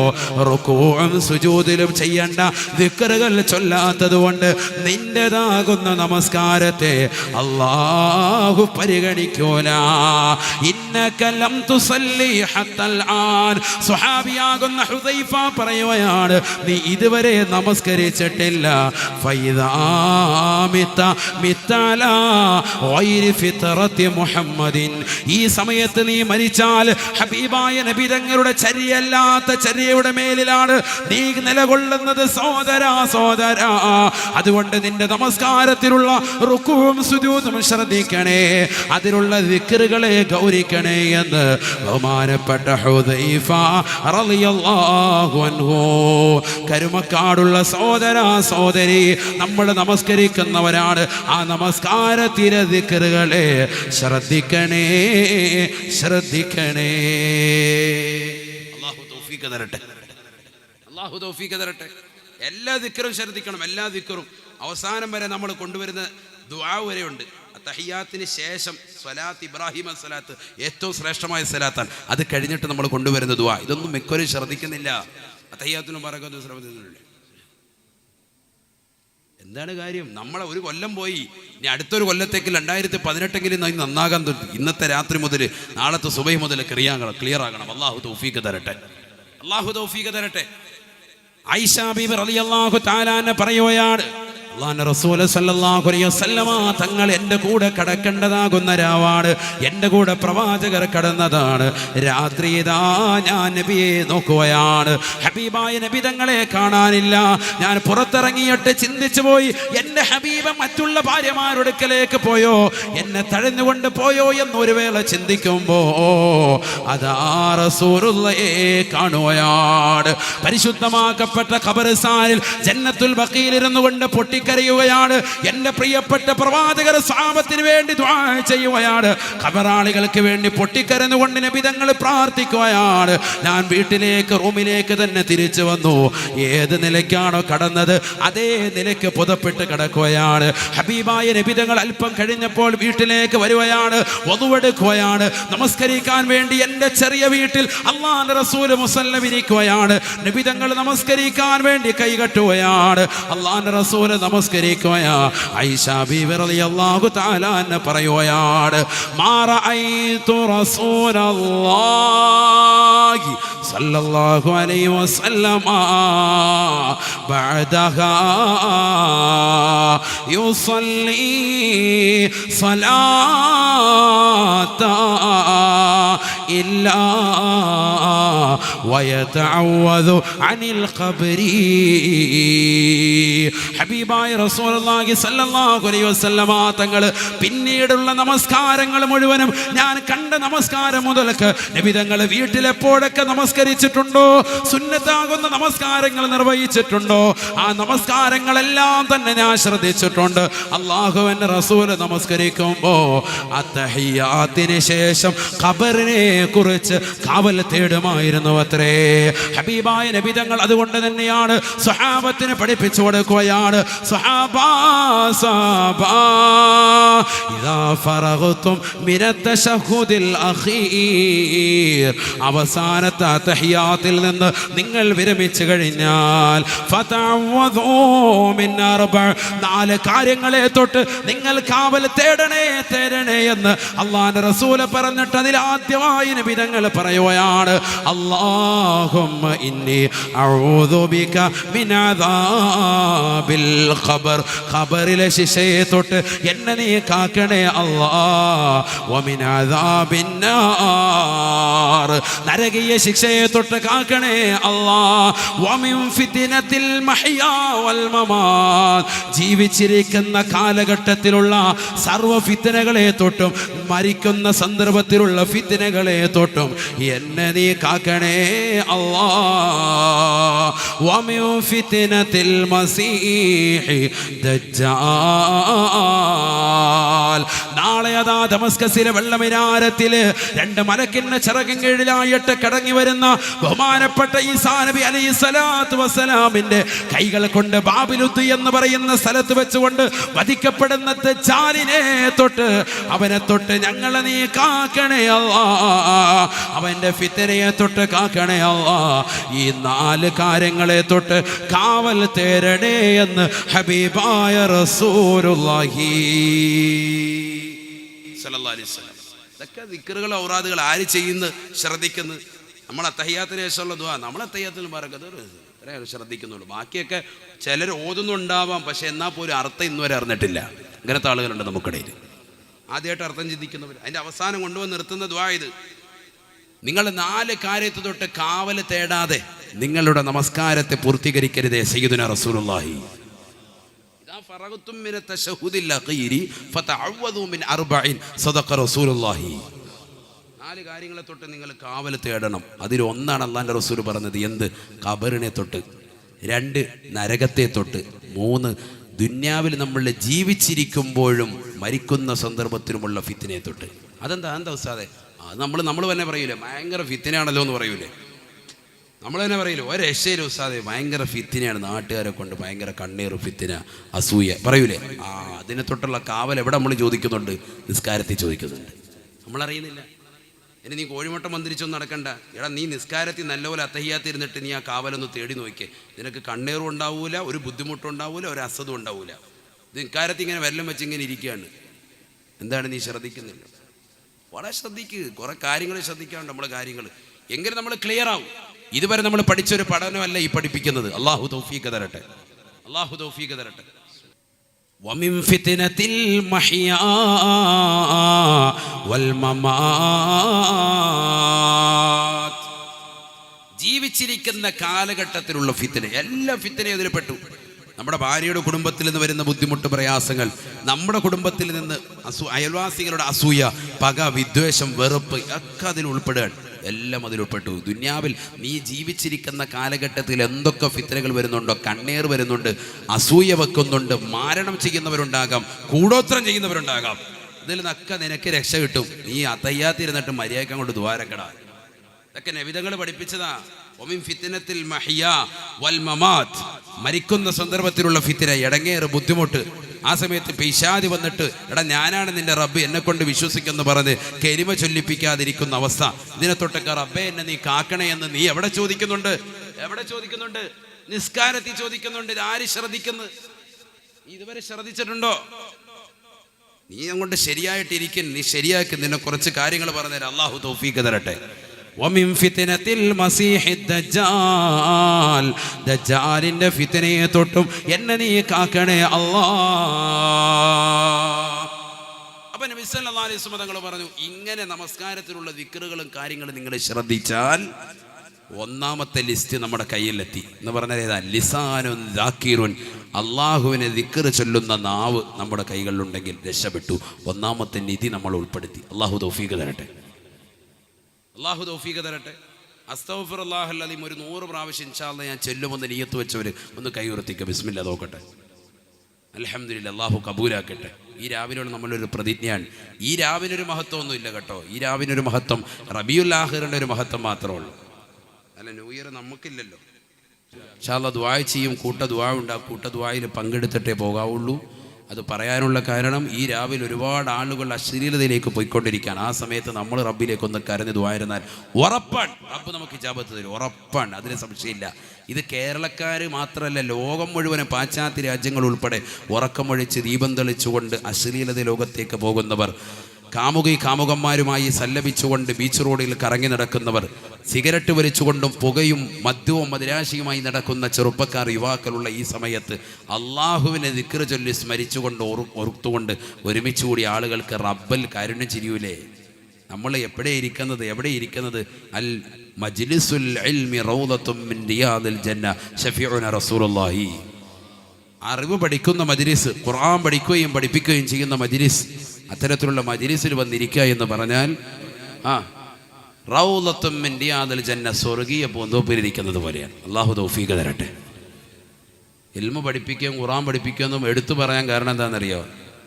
റുകൂഉം സുജൂദിലും ചെയ്യേണ്ട ദിക്റുകൾ ചൊല്ലാത്തത് കൊണ്ട് നിന്റേതാകുന്ന നമസ്കാരത്തെ അല്ലാഹു പരിഗണിക്കൂല. ഇന്നക ലം തുസല്ലി ഹത്തൽ ആൻ. സ്വഹാബിയാകുന്ന ഹുദൈഫ പറയുകയാണ്, നീ ഇതുവരെ നമസ്കരിച്ചിട്ടില്ല. ഫൈദാ മിത്തഅലാ ഗൈരി ഫിത്രത്തി മുഹമ്മദിൻ. ഈ സമയത്ത് നീ മരിച്ചാൽ ഹബീബായ നബി തങ്ങളുടെ ചര്യല്ലാത്ത ചര്യയുടെ മേലിലാണ് നീ നിലകൊള്ളുന്നത് സോദരാ. അതുകൊണ്ട് നിന്റെ നമസ്കാരത്തിലുള്ള റുകൂഉം സുജൂദും ശ്രദ്ധിക്കണേ, അതിലുള്ള ദിക്റുകളെ ഗൗരിക്കണേ എന്ന് ബഹുമാനപ്പെട്ട ഹുദൈഫ റളിയല്ലാഹു അൻഹു. കരുമക്കാടുള്ള സോദരി, നമ്മൾ നമസ്കരിക്കുന്നവരാണ്. ആ നമസ്കാരത്തിലെ ദിക്റുകളെ ശ്രദ്ധിക്കണേ. അല്ലാഹു തൗഫീഖ് തരട്ടെ. എല്ലാ ദിക്റും ശ്രദ്ധിക്കണം. എല്ലാ ദിക്റും അവസാനം വരെ നമ്മൾ കൊണ്ടുവരുന്ന ദുആ വരെയുണ്ട്. തഹിയ്യാത്തിന് ശേഷം സ്വലാത്ത് ഇബ്രാഹിം സ്വലാത്ത് ഏറ്റവും ശ്രേഷ്ഠമായ സ്വലാത്താണ്. അത് കഴിഞ്ഞിട്ട് നമ്മൾ കൊണ്ടുവരുന്ന ദുആ. ഇതൊന്നും മിക്കവരും ശ്രദ്ധിക്കുന്നില്ല. തഹിയ്യാത്തിനും പറയൊന്നും ശ്രദ്ധിക്കുന്നില്ല. എന്താണ് കാര്യം? നമ്മളെ ഒരു കൊല്ലം പോയി, ഇനി അടുത്തൊരു കൊല്ലത്തേക്ക് 2018 നന്നാകാൻ തൊട്ട് ഇന്നത്തെ രാത്രി മുതൽ നാളത്തെ സുബഹി മുതൽ ക്ലിയർ ആകണം. അല്ലാഹു തൗഫീഖ് തരട്ടെ. ആയിഷ ബീബി റളിയല്ലാഹു തആല അൻഹ പറയുകയാണ്, അല്ലാഹുവിന്റെ റസൂൽ സല്ലല്ലാഹു അലൈഹി വസല്ലമ തങ്ങൾ എൻ്റെ കൂടെ കടക്കേണ്ടതാകുന്ന രാവാണ്. എൻ്റെ കൂടെ പ്രവാചകർ കടന്നതാണ്. രാത്രി ഇതാ ഞാൻ നബിയെ നോക്കുകയാണ്. ഹബീബായ നബി തങ്ങളെ കാണാനില്ല. ഞാൻ പുറത്തിറങ്ങിയിട്ട് ചിന്തിച്ചു പോയി, എൻ്റെ ഹബീബ് മറ്റുള്ള ഭാര്യമാരുടെ അടുക്കലേക്ക് പോയോ, എന്നെ തഴഞ്ഞുകൊണ്ട് പോയോ എന്നൊരു വേള ചിന്തിക്കുമ്പോ അതാ റസൂലുള്ളാഹിയെ കാണുകയാണ്. പരിശുദ്ധമാക്കപ്പെട്ട ഖബർസ്ഥാനിൽ ജന്നത്തുൽ ബഖീൽ ഇരുന്നു കൊണ്ട് പൊട്ടിക്കരയുകയാണ്. എൻ്റെ പ്രിയപ്പെട്ട പ്രവാചകർ സ്വഹാബത്തിന് വേണ്ടി ദുആ ചെയ്യുകയാണ്. ഖബറാളികൾക്ക് വേണ്ടി പൊട്ടിക്കരഞ്ഞുകൊണ്ട് നബി തങ്ങൾ പ്രാർത്ഥിക്കുകയാണ്. ഞാൻ റൂമിലേക്ക് തന്നെ തിരിച്ചു വന്നു. ഏത് നിലയ്ക്കാണോ കടന്നത് അതേ നിലയ്ക്ക് പുതപ്പെട്ട് കിടക്കുകയാണ്. ഹബീബായ നബി തങ്ങൾ അല്പം കഴിഞ്ഞപ്പോൾ വീട്ടിലേക്ക് വരുകയാണ്. വദുവെടുക്കുകയാണ്. നമസ്കരിക്കാൻ വേണ്ടി എൻ്റെ ചെറിയ വീട്ടിൽ അല്ലാഹുവിന്റെ റസൂൽ മുസല്ലം ഇരിക്കുകയാണ്. നബി തങ്ങൾ നമസ്കരിക്കാൻ വേണ്ടി കൈകെട്ടുകയാണ്. അല്ലാഹുവിന്റെ റസൂൽ നമസ്കരിക്കുകയാ. ആയിഷ ബീവി റളിയല്ലാഹു തആല അൻഹ പറയുകയാണ്, മാ റഅയ്തു റസൂലല്ലാഹി സല്ലല്ലാഹു അലൈഹി വസല്ലമ ബഅദഹാ യുസല്ലി സ്വലാത ഇല്ലാ വയതഅവദു അനിൽ ഖബ്രി. ഹബീബായ റസൂലുള്ളാഹി സ്വല്ലല്ലാഹു അലൈഹി വസല്ലമ തങ്ങൾ പിന്നീടുള്ള നമസ്കാരങ്ങൾ മുഴുവനും ഞാൻ കണ്ട നമസ്കാരം മുതൽക്ക് നബി തങ്ങൾ വീട്ടിലെപ്പോഴൊക്കെ നമസ്കരിച്ചിട്ടുണ്ടോ, സുന്നത്താകുന്ന നമസ്കാരങ്ങൾ നിർവഹിച്ചിട്ടുണ്ടോ, ആ നമസ്കാരങ്ങളെല്ലാം തന്നെ ഞാൻ ശ്രദ്ധിച്ചിട്ടുണ്ട്. അല്ലാഹുവിന്റെ റസൂൽ നമസ്കരിക്കുമ്പോ അത്തഹിയ്യാത്തിന് ശേഷം ഖബറിനെ കുറിച്ച് കാവൽ തേടുമായിരുന്നു അത്രേ. ഹബീബായ നബി തങ്ങൾ അതുകൊണ്ട് തന്നെയാണ് സ്വഹാബത്തിന് പഠിപ്പിച്ചു കൊടുക്കുകയാണ്. സ്വഹാബാ ഇദാ ഫറഗ്തും മിനത് തശഹുദിൽ അഖീർ, അവസാനത്തെ തഹിയ്യാത്തിൽ നിന്ന് നിങ്ങൾ വിരമിച്ചു കഴിഞ്ഞാൽ ഫതഅവദൂ മിൻ അർബഅ, 4 കാര്യങ്ങളെ തൊട്ട് നിങ്ങൾ കാവൽ തേടണേ എന്ന് അല്ലാഹുവിന്റെ റസൂൽ പറഞ്ഞിട്ട് അതിൽ ആദ്യമായി നബി തങ്ങൾ പറയുകയാണ്, അല്ലാഹുമ്മ ഇന്നി അഊദു ബിക മിൻ അദാബിൽ ഖബർ, ഖബറിലെ ശിക്ഷയെ തൊട്ട് എന്നെ നീ കാക്കണേ അല്ലാഹ്, വമിൻ അദാബിൻ നാർ, നരകീയ ശിക്ഷയെ തൊട്ട് കാക്കണേ അല്ലാഹ്, വമിൻ ഫിത്നത്തിൽ മഹ്യാ വൽ മമാത്, ജീവിച്ചിരിക്കുന്ന കാലഘട്ടത്തിലുള്ള സർവ്വ ഫിത്നകളെ തൊട്ടും മരിക്കുന്ന സന്ദർഭത്തിലുള്ള ഫിത്നകളെ തൊട്ടും എന്നെ നീ കാക്കണേ അല്ലാഹ്, വമിൻ ഫിത്നത്തിൽ മസീഹി ദജ്ജാൽ, നാളെ അതാ ദമസ്കസിലെ വെള്ളമിനാരത്തില് 2 മലക്കിന്റെ ചിറകിൻ കീഴിലായിട്ട് കടങ്ങി വരുന്ന ബഹുമാനപ്പെട്ട ഈസാ നബി അലൈഹി സ്വലാത്തു വസ്സലാമിന്റെ കൈകൾ കൊണ്ട് ബാബിലുദ്ദ് എന്ന് പറയുന്ന സ്ഥലത്ത് വെച്ചുകൊണ്ട് വധിക്കപ്പെടുന്ന ദജ്ജാലിനെ തൊട്ട് അവനെ തൊട്ട് ഞങ്ങളെ നീ കാക്കണേ അല്ലാ, അവന്റെ ഫിത്നയെ തൊട്ട് കാക്കണേ അല്ലാ, ഈ 4 കാര്യങ്ങളെ തൊട്ട് കാവൽ തേരണേ എന്ന് ഹബീബായ റസൂലുള്ളാഹി സ്വല്ലല്ലാഹു അലൈഹി വസല്ലം. ഇതൊക്കെ ദിക്റുകൾ ഔറാദുകൾ ആര് ചെയ്യുന്നു, ശ്രദ്ധിക്കുന്നു? നമ്മൾ അത്തഹിയ്യാത്തിന് ശേഷമുള്ള ദുആ നമ്മൾ അത്തഹിയ്യാത്തിൽ ബറക്കത്ത് ശ്രദ്ധിക്കുന്നുള്ളൂ. ബാക്കിയൊക്കെ ചിലർ ഓതുന്നുണ്ടാവാം, പക്ഷെ എന്നാൽ പോലും അർത്ഥം ഇന്നുവരെ അറിഞ്ഞിട്ടില്ല. ഇങ്ങനത്തെ ആളുകളുണ്ട് നമുക്കിടയിൽ. ആദ്യമായിട്ട് അർത്ഥം ചിന്തിക്കുന്നവർ. അതിൻ്റെ അവസാനം കൊണ്ടുവന്ന് നിർത്തുന്ന ദുആ ഇത്. നിങ്ങൾ 4 കാര്യത്തെ തൊട്ട് കാവൽ തേടാതെ നിങ്ങളുടെ നമസ്കാരത്തെ പൂർത്തീകരിക്കരുതേ. സയ്യിദുനാ റസൂലുള്ളാഹി ഇദാ ഫറഗതും മിന തശഹുദിൽ അഖീരി ഫതഅവദു മിൻ 4 സദഖ റസൂലുള്ളാഹി. 4 കാര്യങ്ങളെ തൊട്ട് നിങ്ങൾ കാവൽ തേടണം. അതിലൊന്നാണ് അല്ലാഹുവിൻ്റെ റസൂൽ പറഞ്ഞത്. എന്ത്? ഖബറിനെ തൊട്ട്. 2 നരകത്തെ തൊട്ട്. 3 ദുന്യാവിൽ നമ്മൾ ജീവിച്ചിരിക്കുമ്പോഴും മരിക്കുന്ന സന്ദർഭത്തിലുമുള്ള ഫിത്നയെ തൊട്ട്. എന്താ ഉസ്താദേ? അത് നമ്മൾ തന്നെ പറയൂലേ, ഭയങ്കര ഫിത്നയാണല്ലോ എന്ന് പറയൂലേ. നമ്മൾ തന്നെ പറയൂലേ, ഒരു രക്ഷയിലും ഉസ്താദേ ഭയങ്കര ഫിത്നയാണ്, നാട്ടുകാരെ കൊണ്ട് ഭയങ്കര കണ്ണീർ, ഫിത്ന, അസൂയ പറയൂലേ. അതിനെ തൊട്ടുള്ള കാവൽ എവിടെ നമ്മൾ ചോദിക്കുന്നുണ്ട്? നിസ്കാരത്തിൽ ചോദിക്കുന്നുണ്ട്. നമ്മളറിയുന്നില്ല. ഇനി നീ കോഴിമുട്ട മന്ത്രിച്ചൊന്നും നടക്കണ്ട. എടാ, നീ നിസ്കാരത്തിൽ നല്ലപോലെ അത്തഹിയ്യാത്തിരുന്നിട്ട് നീ ആ കാവലൊന്ന് തേടി നോക്കിയേ. നിനക്ക് കണ്ണീറും ഉണ്ടാവൂല, ഒരു ബുദ്ധിമുട്ടും ഉണ്ടാവൂല, ഒരു അസതും ഉണ്ടാവൂല. ഇത് നിസ്കാരത്തിൽ ഇങ്ങനെ വെല്ലം വെച്ച് ഇങ്ങനെ ഇരിക്കുകയാണ്. എന്താണ് നീ ശ്രദ്ധിക്കുന്നില്ല? വളരെ ശ്രദ്ധിക്കുക. കുറെ കാര്യങ്ങൾ ശ്രദ്ധിക്കാണ്ട് നമ്മളെ കാര്യങ്ങൾ. എങ്കിലും നമ്മൾ ക്ലിയർ ആവും. ഇതുവരെ നമ്മൾ പഠിച്ചൊരു പഠനമല്ല ഈ പഠിപ്പിക്കുന്നത്. അള്ളാഹു തൗഫീഖ് തരട്ടെ, അള്ളാഹു തൗഫീഖ് തരട്ടെ. വമിൻ ഫിത്നത്തിൽ മഹ്യാ വൽ മമാത്. ജീവിച്ചിരിക്കുന്ന കാലഘട്ടത്തിലുള്ള ഫിത്ന, എല്ലാ ഫിത്നയും അതിൽ പെട്ടു. നമ്മുടെ ഭാര്യയുടെ കുടുംബത്തിൽ നിന്ന് വരുന്ന ബുദ്ധിമുട്ട്, പ്രയാസങ്ങൾ, നമ്മുടെ കുടുംബത്തിൽ നിന്ന് അയൽവാസികളുടെ അസൂയ, പക, വിദ്വേഷം, വെറുപ്പ് ഒക്കെ അതിൽ ഉൾപ്പെടുകയാണ്. എല്ലാം അതിലുൾപ്പെട്ടു. ദുന്യാവിൽ നീ ജീവിച്ചിരിക്കുന്ന കാലഘട്ടത്തിൽ എന്തൊക്കെ ഫിത്നകൾ വരുന്നുണ്ടോ, കണ്ണീർ വരുന്നുണ്ട്, അസൂയ വെക്കുന്നുണ്ട്, മാരണം ചെയ്യുന്നവരുണ്ടാകാം, കൂടോത്രം ചെയ്യുന്നവരുണ്ടാകാം. ഇതിൽ നിന്നൊക്കെ നിനക്ക് രക്ഷ കിട്ടും. നീ അത്തയ്യാത്തിരുന്നിട്ട് മര്യാദ കൊണ്ട് ദ്വാരക്കടാ. ഇതൊക്കെ നബിതങ്ങൾ പഠിപ്പിച്ചതാ. ഒമിൻ ഫിത്നത്തിൽ മഹ്യാ വൽ മമാത്. മരിക്കുന്ന സന്ദർഭത്തിലുള്ള ഫിത്ന, ഇടങ്ങേറ്, ബുദ്ധിമുട്ട്. ആ സമയത്ത് പിശാച് വന്നിട്ട് എടാ ഞാനാണ് നിന്റെ റബ്ബ്, എന്നെ കൊണ്ട് വിശ്വസിക്കെന്ന് പറഞ്ഞ് കെലിമ ചൊല്ലിപ്പിക്കാതിരിക്കുന്ന അവസ്ഥ. ഇതിനെ തൊട്ടൊക്കെ റബ്ബേ എന്നെ നീ കാക്കണേ എന്ന് നീ എവിടെ ചോദിക്കുന്നുണ്ട്? എവിടെ ചോദിക്കുന്നുണ്ട്? നിസ്കാരത്തിൽ ചോദിക്കുന്നുണ്ട്. ഇത് ആര് ശ്രദ്ധിക്കുന്നു? ഇതുവരെ ശ്രദ്ധിച്ചിട്ടുണ്ടോ? നീ അങ്ങോട്ട് ശരിയായിട്ടിരിക്കും. നീ ശരിയാക്കി. നിന്നെ കുറച്ച് കാര്യങ്ങൾ പറഞ്ഞുതരാം. അള്ളാഹു തൗഫീഖ് തരട്ടെ. വമിൻ ഫിത്നത്തിൽ മസീഹിദ് ദജ്ജാൽ. ദജ്ജാലിന്റെ ഫിത്നയെ തൊട്ടും എന്നെ നീ കാക്കണേ അല്ലാഹ്. അപ്പൊ നബി സല്ലല്ലാഹു അലൈഹി വസല്ലം തങ്ങൾ പറഞ്ഞു, ഇങ്ങനെ നമസ്കാരത്തിലുള്ള ദിക്റുകളും കാര്യങ്ങളും നിങ്ങൾ ശ്രദ്ധിച്ചാൽ ഒന്നാമത്തെ ലിസ്റ്റ് നമ്മുടെ കയ്യിലെത്തി എന്ന് പറഞ്ഞാൽ ഏതാ? ലിസാനുൻ ദാക്കിറുൻ. അള്ളാഹുവിനെ ദിക്ർ ചൊല്ലുന്ന നാവ് നമ്മുടെ കൈകളിലുണ്ടെങ്കിൽ രക്ഷപ്പെട്ടു. ഒന്നാമത്തെ നിധി നമ്മൾ ഉൾപ്പെടുത്തി. അള്ളാഹു തൗഫീഖ് തരട്ടെ, അള്ളാഹു തൗഫീഖ് തരട്ടെ. അസ്തഗ്ഫിറുല്ലാഹൽ അലീം ഒരു 100 പ്രാവശ്യം ഇൻഷാ അല്ലാഹ് ഞാൻ ചൊല്ലുമെന്ന് നിയ്യത്ത് വെച്ചവർ ഒന്ന് കൈ ഉയർത്തിക്കുക. ബിസ്മില്ലാ നോക്കട്ടെ. അൽഹംദുലില്ലാഹ്, അള്ളാഹു കബൂലാക്കട്ടെ. ഈ രാവിനോട് നമ്മളൊരു പ്രതിജ്ഞയാണ്. ഈ രാവിനൊരു മഹത്വമൊന്നും ഇല്ല കേട്ടോ. ഈ രാവിനൊരു മഹത്വം റബീഉൽ ആഖിറിൻ്റെ ഒരു മഹത്വം മാത്രമേ ഉള്ളൂ. അല്ല, ന്യൂ ഇയർ നമുക്കില്ലല്ലോ. ഇൻഷാ അല്ലാഹ് ദുആ ചെയ്യും. കൂട്ട ദുആ ഉണ്ട്. ആ കൂട്ട ദുആയിൽ പങ്കെടുത്തിട്ടേ പോകാവുള്ളൂ. അത് പറയാനുള്ള കാരണം ഈ രാവിലെ ഒരുപാട് ആളുകൾ അശ്ലീലതയിലേക്ക് പോയിക്കൊണ്ടിരിക്കുകയാണ്. ആ സമയത്ത് നമ്മൾ റബ്ബിലേക്കൊന്ന് കരഞ്ഞ് ദുആയിരുന്നാൽ ഉറപ്പാണ് റബ്ബ് നമുക്ക് ഇജാബത്ത് തരും. ഉറപ്പാണ്, അതിന് സംശയമില്ല. ഇത് കേരളക്കാർ മാത്രമല്ല, ലോകം മുഴുവനും പാശ്ചാത്യ രാജ്യങ്ങൾ ഉൾപ്പെടെ ഉറക്കമൊഴിച്ച് ദീപം തെളിച്ചുകൊണ്ട് അശ്ലീലത ലോകത്തേക്ക് പോകുന്നവർ, കാമുകന്മാരുമായി സല്ലപിച്ചുകൊണ്ട് ബീച്ച് റോഡിൽ കറങ്ങി നടക്കുന്നവർ, സിഗരറ്റ് വലിച്ചുകൊണ്ടും പുകയും മദ്യവും മദിരാശിയുമായി നടക്കുന്ന ചെറുപ്പക്കാർ, യുവാക്കളുള്ള ഈ സമയത്ത് അള്ളാഹുവിനെ ദിക്ർ ചൊല്ലി സ്മരിച്ചുകൊണ്ട് ഓർത്തുകൊണ്ട് ഒരുമിച്ച് കൂടി ആളുകൾക്ക് റബ്ബൽ കാരുണ്യം ചിരിയൂലേ? നമ്മൾ എവിടെ ഇരിക്കുന്നത്? അൽ മജ്ലിസുൽ ഇൽമി റൗദത്തും മിൻ റിയാദിൽ ജന്ന ശഫീഉന റസൂലുള്ളാഹി. അറിവ് പഠിക്കുന്ന മജ്ലിസ്, ഖുർആൻ പഠിക്കുകയും പഠിപ്പിക്കുകയും ചെയ്യുന്ന മജ്ലിസ്, അത്തരത്തിലുള്ള മജ്ലിസിൽ വന്നിരിക്കുക എന്ന് പറഞ്ഞാൽ റൗളത്തും മിൻ റിയാദിൽ ജന്ന, സ്വർഗീയ പൂന്തോപ്പിലിരിക്കുന്നത് പോലെയാണ്. അല്ലാഹു തൗഫീഖ് തരട്ടെ. ഇൽമു പഠിപ്പിക്കുകയും ഖുർആൻ പഠിപ്പിക്കുകയെന്നും എടുത്തു പറയാൻ കാരണം എന്താണെന്നറിയോ?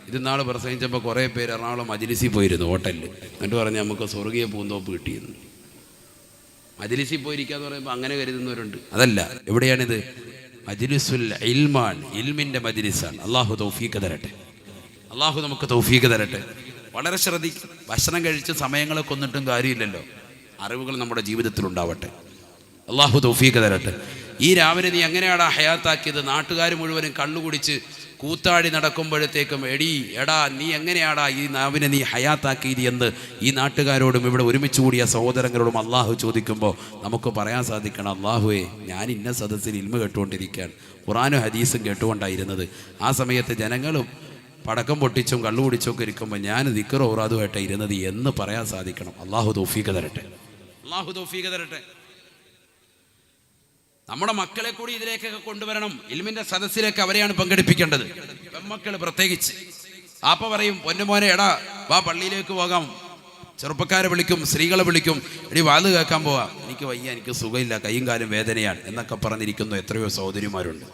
ഇത് നാൾ പ്രസംഗിച്ചപ്പോൾ കുറേ പേര് എറണാകുളം മജ്‌ലിസിൽ പോയിരുന്നു ഹോട്ടലിൽ. എന്നിട്ട് പറഞ്ഞ് നമുക്ക് സ്വർഗീയ പൂന്തോപ്പ് കിട്ടിയെന്ന്. മജ്‌ലിസിൽ പോയിരിക്കാന്ന് പറയുമ്പോൾ അങ്ങനെ കരുതുന്നവരുണ്ട്. അതല്ല, എവിടെയാണിത്? മജ്‌ലിസുൽ ഇൽമാണ്, ഇൽമിൻ്റെ മജ്‌ലിസാണ്. അള്ളാഹു തൗഫീഖ് തരട്ടെ, അള്ളാഹു നമുക്ക് തൗഫീഖ് തരട്ടെ. വളരെ ശ്രദ്ധിക്കും. ഭക്ഷണം കഴിച്ച് സമയങ്ങളെ കൊന്നിട്ടും കാര്യമില്ലല്ലോ, അറിവുകൾ നമ്മുടെ ജീവിതത്തിൽ ഉണ്ടാവട്ടെ. അള്ളാഹു തൗഫീഖ് തരട്ടെ. ഈ രാവിലെ നീ എങ്ങനെയാടാ ഹയാത്താക്കിയത്? നാട്ടുകാർ മുഴുവനും കള്ളുകുടിച്ച് കൂത്താടി നടക്കുമ്പോഴത്തേക്കും എടാ നീ എങ്ങനെയാടാ ഈ നാവിനെ നീ ഹയാത്താക്കിയത് എന്ന് ഈ നാട്ടുകാരോടും ഇവിടെ ഒരുമിച്ച് കൂടിയ സഹോദരങ്ങളോടും അള്ളാഹു ചോദിക്കുമ്പോൾ നമുക്ക് പറയാൻ സാധിക്കണം, അള്ളാഹുവേ ഞാൻ ഇന്ന സദസ്സിൽ ഇൽമ കേട്ടുകൊണ്ടിരിക്കുകയാണ്, ഖുർആനും ഹദീസും കേട്ടുകൊണ്ടായിരുന്നത്. ആ സമയത്ത് ജനങ്ങളും പടക്കം പൊട്ടിച്ചും കള്ളുകുടിച്ചും ഒക്കെ ഇരിക്കുമ്പോൾ ഞാൻ ദിക്ർ ഔറാദുമായിട്ടാണ് ഇരുന്നത് എന്ന് പറയാൻ സാധിക്കണം. അള്ളാഹു തൗഫീഖ് തരട്ടെ, അള്ളാഹു തൗഫീഖ് തരട്ടെ. നമ്മുടെ മക്കളെ കൂടി ഇതിലേക്കൊക്കെ കൊണ്ടുവരണം. ഇൽമിന്റെ സദസ്സിലേക്ക് അവരെയാണ് പങ്കെടുപ്പിക്കേണ്ടത്, പെൺമക്കൾ പ്രത്യേകിച്ച്. ആപ്പ പറയും, പൊന്നുമോനെ എടാ വാ പള്ളിയിലേക്ക് പോകാം. ചെറുപ്പക്കാരെ വിളിക്കും, സ്ത്രീകളെ വിളിക്കും, എടി വാത് കേൾക്കാൻ പോവാം. എനിക്ക് വയ്യ, എനിക്ക് സുഖമില്ല, കൈയും കാലും വേദനയാണ് എന്നൊക്കെ പറഞ്ഞിരിക്കുന്നു എത്രയോ സഹോദരിമാരുണ്ട്.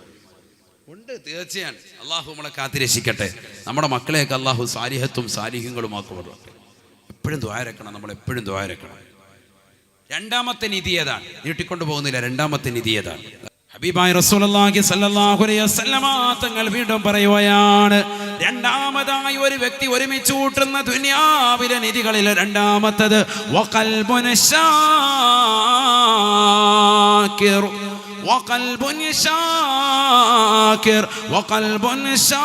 ഉണ്ട്, തീർച്ചയാണ്. അള്ളാഹു നമ്മളെ കാത്തിരക്ഷിക്കട്ടെ. നമ്മുടെ മക്കളെയൊക്കെ അള്ളാഹു സാലിഹത്തും സാലിഹ്യങ്ങളും ആക്കുവാട്ടെ. എപ്പോഴും ദ്വാരക്കണം, നമ്മളെപ്പോഴും ദ്വാരക്കണം. രണ്ടാമത്തെ നിധി ഏതാണ്? നീട്ടിക്കൊണ്ടു പോകുന്നില്ല. രണ്ടാമത്തെ നിധി ഏതാണ്? ഹബീബായ റസൂലുള്ളാഹി സ്വല്ലല്ലാഹു അലൈഹി വസല്ലമ തങ്ങൾ വീണ്ടും പറയുകയാണ്, രണ്ടാമതായി ഒരു വ്യക്തി ഒരുമിച്ച് കൂട്ടുന്ന ദുനിയാവിലെ നിധികളിൽ രണ്ടാമത്തത് വഖൽബുൻ ശാകിർ, വഖൽബുൻ ശാകിർ, വഖൽബുൻ ശാകിർ.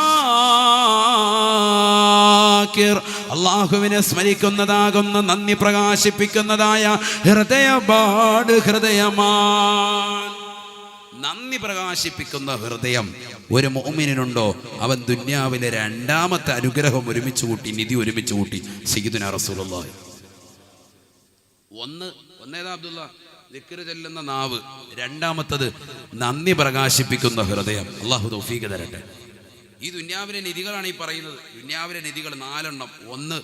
അല്ലാഹുവിനെ സ്മരിക്കുന്നതാകുന്ന നന്ദി പ്രകാശിപ്പിക്കുന്നതായ ഹൃദയമാണ്, ഹൃദയമാണ്. നന്ദി പ്രകാശിപ്പിക്കുന്ന ഹൃദയം ഒരു മുഅ്മിനിനുണ്ടോ, അവൻ ദുനിയാവിലെ രണ്ടാമത്തെ അനുഗ്രഹം ഒരുമിച്ച് കൂട്ടി, നിധി ഒരുമിച്ച് കൂട്ടി. സയ്യിദുനാ റസൂലുള്ളാഹി. ഒന്നേതാ അബ്ദുള്ള? ദിക്ർ ചൊല്ലുന്ന നാവ്. രണ്ടാമത്തത് നന്ദി പ്രകാശിപ്പിക്കുന്ന ഹൃദയം. അല്ലാഹു തൗഫീഖ് തരട്ടെ. ഈ ദുനിയാവിലെ നിധികളാണ് ഈ പറയുന്നത്. ദുനിയാവിലെ നിധികൾ 4 എണ്ണം. 1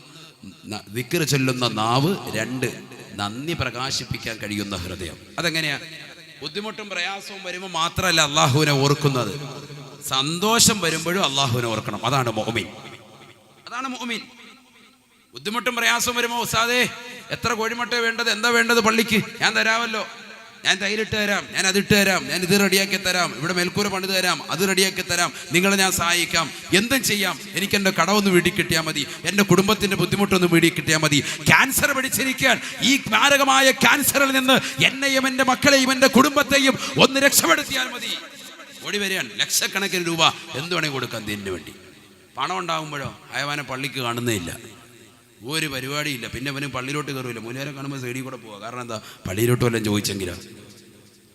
ദിക്ർ ചൊല്ലുന്ന നാവ്, 2 നന്ദി പ്രകാശിപ്പിക്കാൻ കഴിയുന്ന ഹൃദയം. അതെങ്ങനെയാ? ബുദ്ധിമുട്ടും പ്രയാസവും വരുമ്പോൾ മാത്രമല്ല അള്ളാഹുവിനെ ഓർക്കുന്നത്, സന്തോഷം വരുമ്പോഴും അള്ളാഹുവിനെ ഓർക്കണം. അതാണ് മുഅ്മിൻ, അതാണ് മുഅ്മിൻ. ബുദ്ധിമുട്ടും പ്രയാസവും വരുമ്പോൾ ഉസ്താദേ എത്ര കോഴിമുട്ട വേണ്ടത്, എന്താ വേണ്ടത് പള്ളിക്ക്? ഞാൻ തരാമല്ലോ, ഞാൻ തൈരിട്ട് തരാം, ഞാൻ അതിട്ട് തരാം, ഞാൻ ഇത് റെഡിയാക്കി തരാം, ഇവിടെ മേൽക്കൂര പണിത് തരാം, അത് റെഡിയാക്കി തരാം, നിങ്ങളെ ഞാൻ സഹായിക്കാം, എന്തും ചെയ്യാം. എനിക്ക് എൻ്റെ കടമൊന്ന് വീട്ടിൽ കിട്ടിയാൽ മതി, എൻ്റെ കുടുംബത്തിൻ്റെ ബുദ്ധിമുട്ടൊന്ന് വീട്ടിൽ കിട്ടിയാൽ മതി. ക്യാൻസർ പിടിച്ചിരിക്കാൻ, ഈ മാരകമായ ക്യാൻസറിൽ നിന്ന് എന്നെയും എൻ്റെ മക്കളെയും എൻ്റെ കുടുംബത്തെയും ഒന്ന് രക്ഷപ്പെടുത്തിയാൽ മതി. ഓടി വരികയാണ് ലക്ഷക്കണക്കിന് രൂപ എന്ത് വേണമെങ്കിൽ കൊടുക്കാം ഇതിന് വേണ്ടി. പണം ഉണ്ടാകുമ്പോഴോ അയവാനെ പള്ളിക്ക് കാണുന്നേ ഇല്ല, ഒരു പരിപാടിയില്ല. പിന്നെ അവന് പള്ളിയിലോട്ട് കയറില്ല, മൂലവരെ കാണുമ്പോൾ സൈഡിൽ കൂടെ പോവുക. കാരണം എന്താ? പള്ളിയിലോട്ട് വല്ലതും ചോദിച്ചെങ്കിലോ,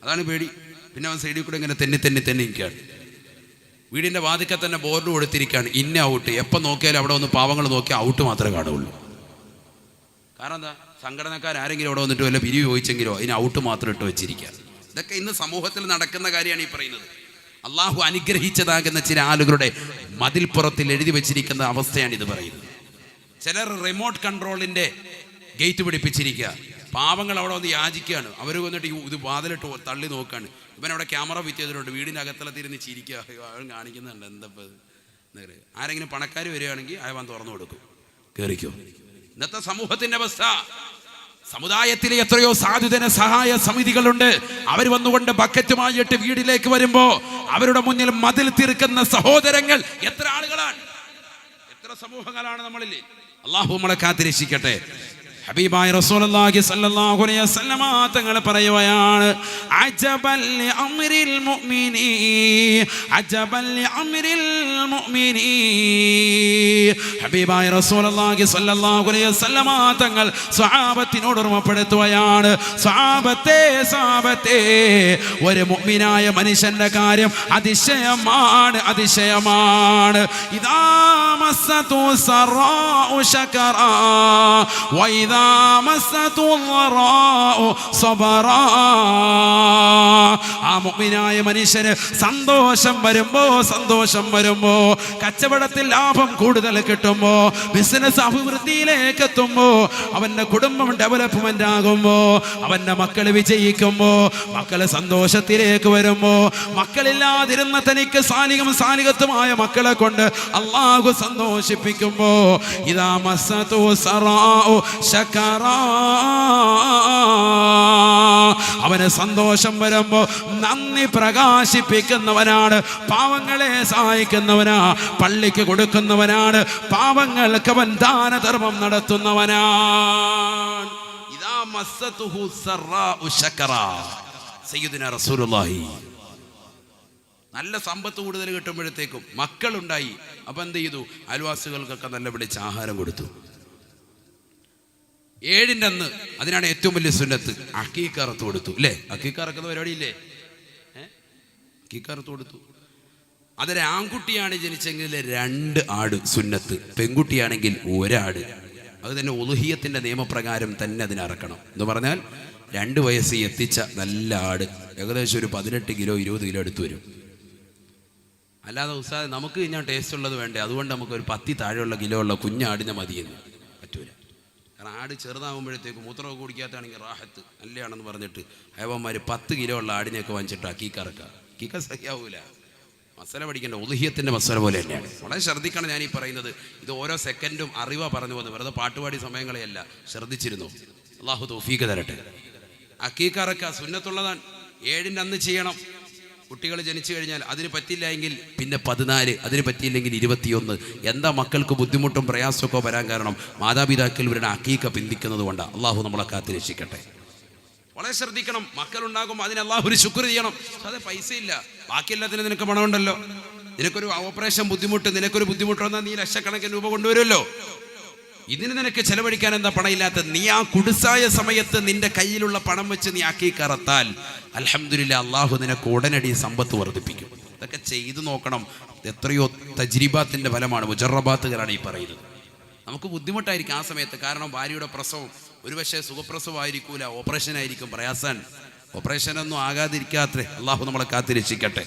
അതാണ് പേടി. പിന്നെ അവൻ സൈഡിൽ കൂടെ ഇങ്ങനെ തെന്നി നിൽക്കുകയാണ്. വീടിൻ്റെ വാതിക്കൽ തന്നെ ബോർഡ് കൊടുത്തിരിക്കുകയാണ്, ഇന്ന ഔട്ട്. എപ്പോൾ നോക്കിയാലും അവിടെ ഒന്ന് പാവങ്ങൾ നോക്കിയാൽ ഔട്ട് മാത്രമേ കാണുകയുള്ളൂ. കാരണം എന്താ? സംഘടനക്കാരെങ്കിലും അവിടെ വന്നിട്ട് വല്ല പിരിവ് ചോദിച്ചെങ്കിലോ അതിന് ഔട്ട് മാത്രം ഇട്ട് വെച്ചിരിക്കുക. ഇതൊക്കെ ഇന്ന് സമൂഹത്തിൽ നടക്കുന്ന കാര്യമാണ് ഈ പറയുന്നത്. അള്ളാഹു അനുഗ്രഹിച്ചതാകുന്ന ചില ആളുകളുടെ മതിൽപ്പുറത്തിൽ എഴുതി വെച്ചിരിക്കുന്ന അവസ്ഥയാണ് ഇത് പറയുന്നത്. ചിലർ റിമോട്ട് കൺട്രോളിൻ്റെ ഗേറ്റ് പിടിപ്പിച്ചിരിക്കുക, പാവങ്ങൾ അവിടെ വന്ന് യാചിക്കുകയാണ്. അവർ വന്നിട്ട് ഇത് വാതിലിട്ട് തള്ളി നോക്കുകയാണ്. ഇവനവിടെ ക്യാമറ ഫിറ്റ് ചെയ്തിട്ടുണ്ട്, വീടിൻ്റെ അകത്തളത്തിരുന്ന് ചിരിക്കുക, അവൻ കാണിക്കുന്നുണ്ട്. എന്താ ആരെങ്കിലും പണക്കാർ വരികയാണെങ്കിൽ അയവാൻ തുറന്നു കൊടുക്കും, കയറിക്കോ. ഇന്നത്തെ സമൂഹത്തിൻ്റെ അവസ്ഥ. സമുദായത്തിലെ എത്രയോ സാധുജന സഹായ സമിതികളുണ്ട്. അവർ വന്നുകൊണ്ട് ബക്കറ്റുമായിട്ട് വീട്ടിലേക്ക് വരുമ്പോൾ അവരുടെ മുന്നിൽ മതിൽ തീർക്കുന്ന സഹോദരങ്ങൾ എത്ര ആളുകളാണ്, എത്ര സമൂഹങ്ങളാണ് നമ്മളിൽ. അള്ളാഹു നമ്മളെ കാത്തിരക്ഷിക്കട്ടെ. ഹബീബായ റസൂലുള്ളാഹി സ്വല്ലല്ലാഹു അലൈഹി വസല്ലമ തങ്ങൾ പറയുകയാണ്, അജബൽ ലിഅംരിൽ മുഅ്മിനി, അജബൽ ലിഅംരിൽ മുഅ്മിനി. ഹബീബായ റസൂലുള്ളാഹി സ്വല്ലല്ലാഹു അലൈഹി വസല്ലമ തങ്ങൾ സ്വഹാബത്തിനോട് ഓർമ്മപ്പെടുത്തുകയാണ്, സ്വഹാബത്തെ സ്വഹാബത്തെ, ഒരു മുഅ്മിനായ മനുഷ്യന്റെ കാര്യം അതിശയമാണ്, അതിശയമാണ്. ഇദാ മസ്സതു സറാഉ ശകറാ വഇദാ وإذا مسته الضراء صبرا. ആ മുഅ്മിനായ മനുഷ്യന് സന്തോഷം വരുമ്പോ കച്ചവടത്തിൽ ലാഭം കൂടുതൽ കിട്ടുമ്പോ ബിസിനസ് അഭിവൃദ്ധിയിലേക്ക് എത്തുമ്പോ അവന്റെ കുടുംബം ഡെവലപ്മെന്റ് ആകുമ്പോ അവന്റെ മക്കൾ വിജയിക്കുമ്പോ മക്കള് സന്തോഷത്തിലേക്ക് വരുമ്പോ മക്കളില്ലാതിരുന്ന തനിക്ക് സാലികത്തുമായ മക്കളെ കൊണ്ട് അല്ലാഹു സന്തോഷിപ്പിക്കുമ്പോ ഇദാ മസ്സതു സറാഉ ശകറാ, അവന് സന്തോഷം വരുമ്പോ നന്ദി പ്രകാശിപ്പിക്കുന്നവനാണ്, പാവങ്ങളെ സഹായിക്കുന്നവനാ, പള്ളിക്ക് കൊടുക്കുന്നവനാണ്, പാവങ്ങൾക്ക് അവൻ ദാനധർമ്മം നടത്തുന്നവനാണ്. ഇദാ മസ്സതുഹു സറാഉ ശകറാ. സയ്യിദുനാ റസൂലുള്ളാഹി നല്ല സമ്പത്ത് കൂടുതൽ കിട്ടുമ്പോഴത്തേക്കും മക്കളുണ്ടായി. അപ്പം എന്ത് ചെയ്തു? അയൽവാസികൾക്കൊക്കെ നല്ല പിടിച്ച് ആഹാരം കൊടുത്തു. 7-ന്റെ അന്ന്, അതിനാണ് ഏറ്റവും വലിയ സുന്നത്ത്, അക്കീക്ക അറുത്ത് കൊടുത്തു. അല്ലേ? അക്കീക്ക അറുക്കുന്ന പരിപാടിയില്ലേ? അക്കീക്ക അറുത്ത് കൊടുത്തു. അതൊരു ആൺകുട്ടിയാണ് ജനിച്ചെങ്കിൽ 2 ആട് സുന്നത്ത്, പെൺകുട്ടിയാണെങ്കിൽ 1 ആട്. അത് തന്നെ ഉളുഹിയത്തിൻ്റെ നിയമപ്രകാരം തന്നെ അതിനറക്കണം. എന്ന് പറഞ്ഞാൽ 2 വയസ്സ് എത്തിച്ച നല്ല ആട് ഏകദേശം ഒരു 18 കിലോ 20 കിലോ എടുത്തു വരും. അല്ലാതെ ഉസ്താദ് നമുക്ക് കഴിഞ്ഞാൽ ടേസ്റ്റ് ഉള്ളത് വേണ്ടേ, അതുകൊണ്ട് നമുക്ക് ഒരു 10 താഴെയുള്ള കിലോ ഉള്ള കുഞ്ഞാടിനെ മതിയെന്ന് പറ്റൂല. കാരണം ആട് ചെറുതാകുമ്പോഴത്തേക്ക് മൂത്രമൊക്കെ കുടിക്കാത്താണെങ്കിൽ റാഹത്ത് നല്ലതാണെന്ന് പറഞ്ഞിട്ട് ഹൈവന്മാർ 10 കിലോ ഉള്ള ആടിനെയൊക്കെ വാങ്ങിച്ചിട്ട് അക്കീക്കറക്കുക. അക്കീക്ക സഹിയാവൂല. മസാല പഠിക്കേണ്ട ഉളുഹിയത്തിൻ്റെ മസാല പോലെ തന്നെയാണ്. വളരെ ശ്രദ്ധിക്കണം ഞാൻ ഈ പറയുന്നത്. ഇത് ഓരോ സെക്കൻഡും അറിവാ പറഞ്ഞു പോകുന്നത്, വെറുതെ പാട്ടുപാടി സമയങ്ങളെയല്ല. ശ്രദ്ധിച്ചിരുന്നു. അള്ളാഹു തൗഫീഖ് തരട്ടെ. അക്കീക്കറക്ക സുന്നത്തുള്ളതാണ്. 7-ന്റെ അന്ന് ചെയ്യണം. കുട്ടികൾ ജനിച്ചു കഴിഞ്ഞാൽ അതിന് പറ്റില്ല എങ്കിൽ പിന്നെ 14, അതിന് പറ്റിയില്ലെങ്കിൽ 21. എന്താ മക്കൾക്ക് ബുദ്ധിമുട്ടും പ്രയാസമൊക്കെ വരാൻ കാരണം? മാതാപിതാക്കൾ ഇവരുടെ അക്കീക്ക പിന്തിക്കുന്നത് കൊണ്ടാണ്. അള്ളാഹു നമ്മളെ കാത്ത് രക്ഷിക്കട്ടെ. വളരെ ശ്രദ്ധിക്കണം. മക്കളുണ്ടാകുമ്പോൾ അതിന് അള്ളാഹു ഒരു ശുക്ർ ചെയ്യണം. അത് പൈസ ഇല്ല, ബാക്കിയെല്ലാത്തിനും നിനക്ക് പണമുണ്ടല്ലോ. നിനക്കൊരു ഓപ്പറേഷൻ ബുദ്ധിമുട്ട്, നിനക്കൊരു ബുദ്ധിമുട്ട് വന്നാൽ നീ ലക്ഷക്കണക്കിന് രൂപ കൊണ്ടുവരുമല്ലോ. ഇതിന് നിനക്ക് ചെലവഴിക്കാൻ എന്താ പണമില്ലാത്ത? നീ ആ കുടുസായ സമയത്ത് നിന്റെ കയ്യിലുള്ള പണം വെച്ച് നീ അക്കീക്കറത്താൽ അൽഹംദുലില്ലാ അള്ളാഹു നിനക്ക് ഉടനടി സമ്പത്ത് വർദ്ധിപ്പിക്കും. ഇതൊക്കെ ചെയ്തു നോക്കണം. എത്രയോ തജ്രിബാത്തിന്റെ ഫലമാണ്, മുജറബാത്തുകളാണ് ഈ പറയുന്നത്. നമുക്ക് ബുദ്ധിമുട്ടായിരിക്കും ആ സമയത്ത്. കാരണം ഭാര്യയുടെ പ്രസവം ഒരുപക്ഷെ സുഖപ്രസവമായിരിക്കൂല, ഓപ്പറേഷൻ ആയിരിക്കും. പ്രയാസാൻ ഓപ്പറേഷനൊന്നും ആകാതിരിക്കാത്രേ. അള്ളാഹു നമ്മളെ കാത്തിരക്ഷിക്കട്ടെ.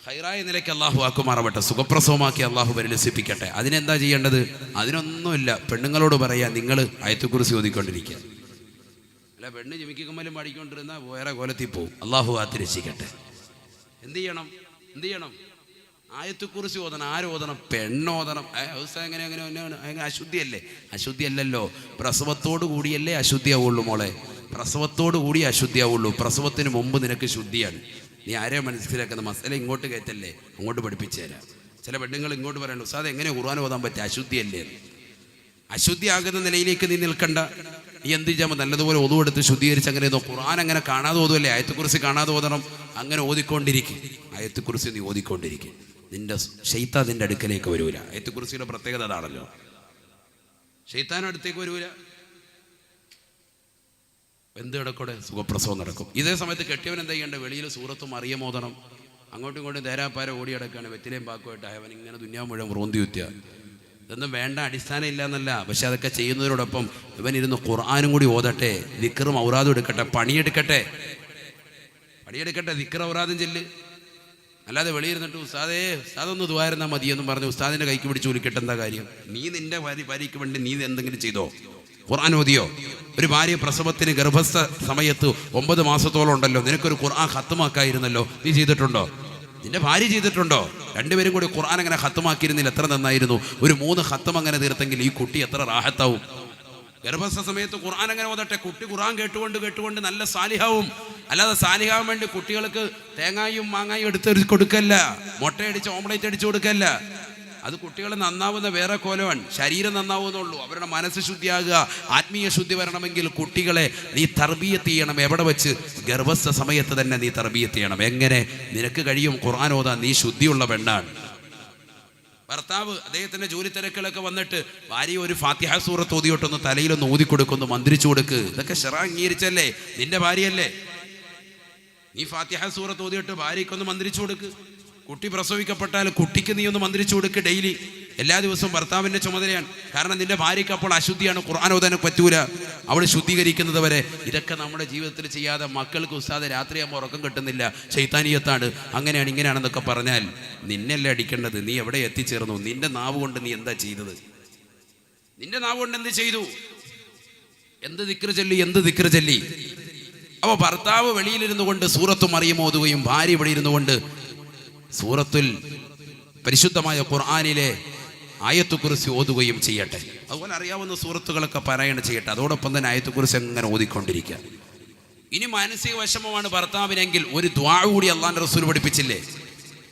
ഹൈറായ നിലയ്ക്ക് അള്ളാഹു ആക്കുമാറാവട്ടെ. സുഖപ്രസവമാക്കി അള്ളാഹു പരിലസിപ്പിക്കട്ടെ. അതിനെന്താ ചെയ്യേണ്ടത്? അതിനൊന്നുമില്ല. പെണ്ണുങ്ങളോട് പറയാ, നിങ്ങൾ ആയത്തുക്കുറിസി ഓതിക്കൊണ്ടിരിക്കുക. അല്ല, പെണ്ണ് ജിമിക്കുമ്മലും പാടിക്കൊണ്ടിരുന്ന വേറെ കോലത്തിൽ പോവും. അള്ളാഹു കാത്തിരക്ഷിക്കട്ടെ. എന്ത് ചെയ്യണം? ആയത്തുക്കുറിസി ഓതണം. ആരോദനം? പെണ്ണോദനം. എങ്ങനെ അശുദ്ധിയല്ലേ? അശുദ്ധിയല്ലല്ലോ. പ്രസവത്തോടു കൂടിയല്ലേ അശുദ്ധിയാവുള്ളൂ മോളെ. പ്രസവത്തോടു കൂടി അശുദ്ധിയാവുള്ളൂ. പ്രസവത്തിന് മുമ്പ് നിനക്ക് ശുദ്ധിയാണ്. നീ ആരെയും മനസ്സിലാക്കുന്ന മസല ഇങ്ങോട്ട് കയറ്റല്ലേ, അങ്ങോട്ട് പഠിപ്പിച്ചു തരാം. ചില പെണ്ണുങ്ങൾ ഇങ്ങോട്ട് പറയണ്ടു, ഉസ്താദ് എങ്ങനെ ഖുർആൻ ഓതാൻ പറ്റുക? അശുദ്ധിയല്ലേ? അശുദ്ധിയാകുന്ന നിലയിലേക്ക് നീ നിൽക്കണ്ട. നീ എന്ത് ചെയ്യാമോ? നല്ലതുപോലെ ഒതുവെടുത്ത് ശുദ്ധീകരിച്ച് അങ്ങനെ ഖുർആൻ അങ്ങനെ കാണാതെ ഓതുമല്ലേ? ആയത്തുക്കുറിസി കാണാതെ ഓതണം. അങ്ങനെ ഓതിക്കൊണ്ടിരിക്കും. ആയത്തുക്കുറിസി നീ ഓതിക്കൊണ്ടിരിക്കും. നിന്റെ ശൈത്താൻ നിന്റെ അടുക്കലേക്ക് വരൂല. ആയത്തുക്കുറിസിയുടെ പ്രത്യേകത അതാണല്ലോ. ശൈത്താൻ അടുത്തേക്ക് വരൂല. എന്ത് കിടക്കൂടെ? സുഖപ്രസവം നടക്കും. ഇതേ സമയത്ത് കെട്ടിയവൻ എന്താ ചെയ്യേണ്ടത്? വെളിയിൽ സൂറത്തും അറിയമോദണം. അങ്ങോട്ടും ഇങ്ങോട്ടും ദേരാപ്പാര ഓടി കിടക്കുകയാണ്. വെറ്റിലേയും പാക്കുമായിട്ട് അവൻ ഇങ്ങനെ ദുനിയാവ് മുഴുവൻ റോന്തി കുത്തിയ. ഇതൊന്നും വേണ്ട, അടിസ്ഥാനം ഇല്ല എന്നല്ല. പക്ഷെ അതൊക്കെ ചെയ്യുന്നതിനോടൊപ്പം ഇവൻ ഇരുന്ന് ഖുർആനും കൂടി ഓതട്ടെ, ദിക്റും ഔറാദും എടുക്കട്ടെ, പണിയെടുക്കട്ടെ. ദിക്ർ ഔറാദും ചെല്ല്. അല്ലാതെ വെളിയിരുന്നിട്ട് ഉസ്താദൊന്ന് ദുആയിരുന്നാൽ മതിയെന്നും പറഞ്ഞ് ഉസ്താദിൻ്റെ കൈക്ക് പിടിച്ച് വിളിക്കട്ടെ. എന്താ കാര്യം? നീ നിന്റെ ഭാര്യയ്ക്ക് വേണ്ടി നീ എന്തെങ്കിലും ചെയ്തോ? ഖുർആൻ ഓതിയോ? ഒരു ഭാര്യ പ്രസവത്തിന് ഗർഭസ്ഥ സമയത്ത് 9 മാസത്തോളം ഉണ്ടല്ലോ, നിനക്കൊരു ഖുർആൻ ഖത്തുമാക്കായിരുന്നല്ലോ. നീ ചെയ്തിട്ടുണ്ടോ? നിന്റെ ഭാര്യ ചെയ്തിട്ടുണ്ടോ? 2 പേരും കൂടി ഖുർആൻ അങ്ങനെ ഖത്തുമാക്കിയിരുന്നില്ല, എത്ര നന്നായിരുന്നു. ഒരു 3 ഖത്തം അങ്ങനെ തീർത്തെങ്കിൽ ഈ കുട്ടി എത്ര റാഹത്താവും. ഗർഭസ്ഥ സമയത്ത് ഖുർആൻ അങ്ങനെ ഓതട്ടെ. കുട്ടി ഖുർആൻ കേട്ടുകൊണ്ട് നല്ല സാലിഹാവും. അല്ലാതെ സാലിഹാവാൻ വേണ്ടി കുട്ടികൾക്ക് തേങ്ങായും മാങ്ങായും എടുത്ത് കൊടുക്കല്ല, മുട്ടയടിച്ച് ഓംലേറ്റ് അടിച്ചു കൊടുക്കല്ല. അത് കുട്ടികൾ നന്നാവുന്ന വേറെ കോലമാണ്. ശരീരം നന്നാവുന്നുള്ളൂ. അവരുടെ മനസ്സ് ശുദ്ധിയാകുക, ആത്മീയ ശുദ്ധി വരണമെങ്കിൽ കുട്ടികളെ നീ തർബിയത്ത് ചെയ്യണം. എവിടെ വെച്ച്? ഗർഭസ്ഥ സമയത്ത് തന്നെ നീ തർബിയത്ത് ചെയ്യണം. എങ്ങനെ? നിനക്ക് കഴിയും ഖുർആൻ ഓതാൻ. നീ ശുദ്ധിയുള്ള പെണ്ണാണ്. ഭർത്താവ് അദ്ദേഹത്തിൻ്റെ ജോലി തിരക്കുകളൊക്കെ വന്നിട്ട് ഭാര്യ ഒരു ഫാത്തിഹ സൂറത്ത് ഓതിയോട്ടൊന്ന് തലയിലൊന്ന് ഊതിക്കൊടുക്കൊന്ന് മന്ത്രിച്ചു കൊടുക്ക്. ഇതൊക്കെ ശറ അംഗീകരിച്ചല്ലേ? നിന്റെ ഭാര്യയല്ലേ? നീ ഫാത്തിഹ സൂറത്ത് ഓതിയിട്ട് ഭാര്യയ്ക്കൊന്ന് മന്ത്രിച്ചു കൊടുക്ക്. കുട്ടി പ്രസവിക്കപ്പെട്ടാൽ കുട്ടിക്ക് നീ ഒന്ന് മന്ത്രിച്ചു കൊടുക്ക് ഡെയിലി. എല്ലാ ദിവസവും ഭർത്താവിൻ്റെ ചുമതലയാണ്. കാരണം നിന്റെ ഭാര്യയ്ക്ക് അപ്പോൾ അശുദ്ധിയാണ്, ഖുർആൻ ഓതാൻ പറ്റൂല, അവൾ ശുദ്ധീകരിക്കുന്നത് വരെ. ഇതൊക്കെ നമ്മുടെ ജീവിതത്തിൽ ചെയ്യാതെ മക്കൾക്ക് ഉസ്താദ് രാത്രിയാകുമ്പോൾ ഉറക്കം കിട്ടുന്നില്ല, ശൈത്താനിയത്താണ്, അങ്ങനെയാണ് ഇങ്ങനെയാണെന്നൊക്കെ പറഞ്ഞാൽ നിന്നല്ലേ അടിക്കേണ്ടത്. നീ എവിടെ എത്തിച്ചേർന്നു? നിന്റെ നാവ് കൊണ്ട് നീ എന്താ ചെയ്തത്? നിന്റെ നാവ് കൊണ്ട് എന്ത് ചെയ്തു? എന്ത് ദിക്ർ ചൊല്ലി? അപ്പോൾ ഭർത്താവ് വെളിയിലിരുന്നു കൊണ്ട് സൂറത്തു മറിയം ഓതുകയും ഭാര്യ ഇവിടെ ഇരുന്നു കൊണ്ട് സൂറത്തുൽ പരിശുദ്ധമായ ഖുർആനിലെ ആയത്തു കുർസി ഓതുകയും ചെയ്യട്ടെ. അതുപോലെ അറിയാവുന്ന സൂറത്തുകളൊക്കെ പാരായണം ചെയ്യട്ടെ. അതോടൊപ്പം തന്നെ ആയത്തു കുർസി അങ്ങനെ ഓതിക്കൊണ്ടിരിക്കുക. ഇനി മാനസിക വിഷമമാണ് ഭർത്താവിനെങ്കിൽ ഒരു ദുആ കൂടി അല്ലാഹുവിന്റെ റസൂൽ പഠിപ്പിച്ചില്ലേ?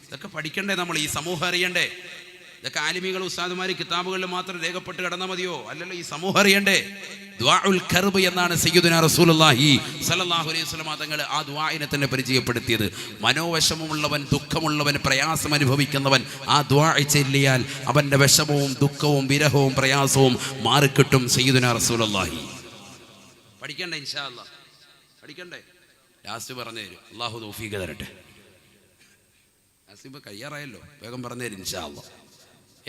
ഇതൊക്കെ പഠിക്കണ്ടേ? നമ്മൾ ഈ സമൂഹം അറിയണ്ടേ? ഇതൊക്കെ ആലിമീകൾ ഉസ്താദുമാർ കിതാബുകളിൽ മാത്രം രേഖപ്പെട്ട് കിടന്നാൽ മതിയോ? അല്ലല്ലോ, ഈ സമൂഹം അറിയണ്ടേ? ദുആഉൽ കർബ് എന്നാണ് സയ്യിദുനാ റസൂലുള്ളാഹി സ്വല്ലല്ലാഹു അലൈഹി വസല്ലം തങ്ങൾ ആ ദുആഇനെ തന്നെ പരിചയപ്പെടുത്തിയത്. മനോവിഷമമുള്ളവൻ, ദുഃഖമുള്ളവൻ, പ്രയാസം അനുഭവിക്കുന്നവൻ ആ ദുആ ചൊല്ലിയാൽ അവൻ്റെ വിഷമവും ദുഃഖവും വിരഹവും പ്രയാസവും മാറിക്കിട്ടും. സയ്യിദുനാ റസൂലുള്ളാഹി പഠിക്കണ്ടേ? ഇൻഷാ അല്ലാഹ് പഠിക്കണ്ടേ? ലാസ്റ്റ് പറഞ്ഞു തരും. അല്ലാഹു തൗഫീഖ് തരട്ടെ. ലാസ്റ്റ് കയ്യാറായല്ലോ, വേഗം പറഞ്ഞു തരും ഇൻഷാ അല്ലാഹ്.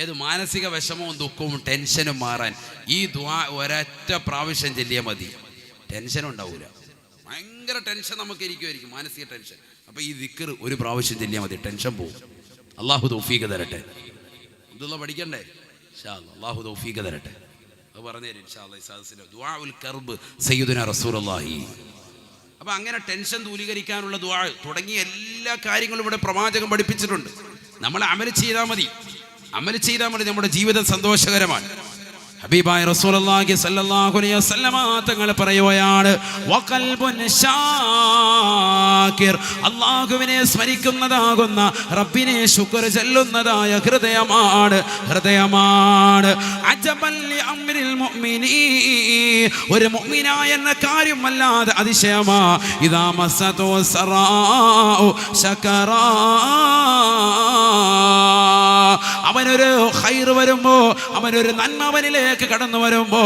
ഏത് മാനസിക വിഷമവും ദുഃഖവും ടെൻഷനും മാറാൻ ഈ ദുആ ഒരൊറ്റ പ്രാവശ്യം ചൊല്ലിയാൽ മതി. ടെൻഷൻ ഉണ്ടാവില്ല. ഭയങ്കര ടെൻഷൻ നമുക്ക് ഇരിക്കുമായിരിക്കും, മാനസിക ടെൻഷൻ. അപ്പോൾ ഈ ദിക്ർ ഒരു പ്രാവശ്യം ചൊല്ലിയാൽ മതി, ടെൻഷൻ പോകും. അല്ലാഹു തൗഫീഖ് തരട്ടെ. ഇതുള്ള പഠിക്കണ്ടേ? ഇൻഷാ അല്ലാഹ് അല്ലാഹു തൗഫീഖ് തരട്ടെ. അത് പറഞ്ഞു തരും ഇൻഷാ അല്ലാഹ്. ഇസാസിലെ ദുആഉൽ കർബ് സയ്യിദുനാ റസൂലുള്ളാഹി. അപ്പോൾ അങ്ങനെ ടെൻഷൻ ദൂരീകരിക്കാനുള്ള ദുആ തുടങ്ങിയ എല്ലാ കാര്യങ്ങളും ഇവിടെ പ്രവാചകൻ പഠിപ്പിച്ചിട്ടുണ്ട്. നമ്മൾ അമൽ ചെയ്താൽ മതി, നമ്മുടെ ജീവിതം സന്തോഷകരമാണ്. ഹബീബായ റസൂലുള്ളാഹി സ്വല്ലല്ലാഹു അലൈഹി വസല്ലമ തങ്ങൾ പറയുകയാണ്, വഖൽബുൻ ശാകിർ, അല്ലാഹുവിനെ സ്മരിക്കുന്നതാകുന്ന, റബ്ബിനെ ശുക്ർ ചൊല്ലുന്നതായ ഹൃദയമാണ്. അജബൽ ലി അംരിൽ മുഅ്മിനീ, ഒരു മുഅ്മിനായ എന്ന കാര്യം അല്ലാതെ അതിശയമാ. ഇദാ മസതു സറാഉ ശകറാ, അവനൊരു ഖൈർ വരുമ്പോ, അവനൊരു നന്മ അവനിലേക്ക് കടന്നു വരുമ്പോ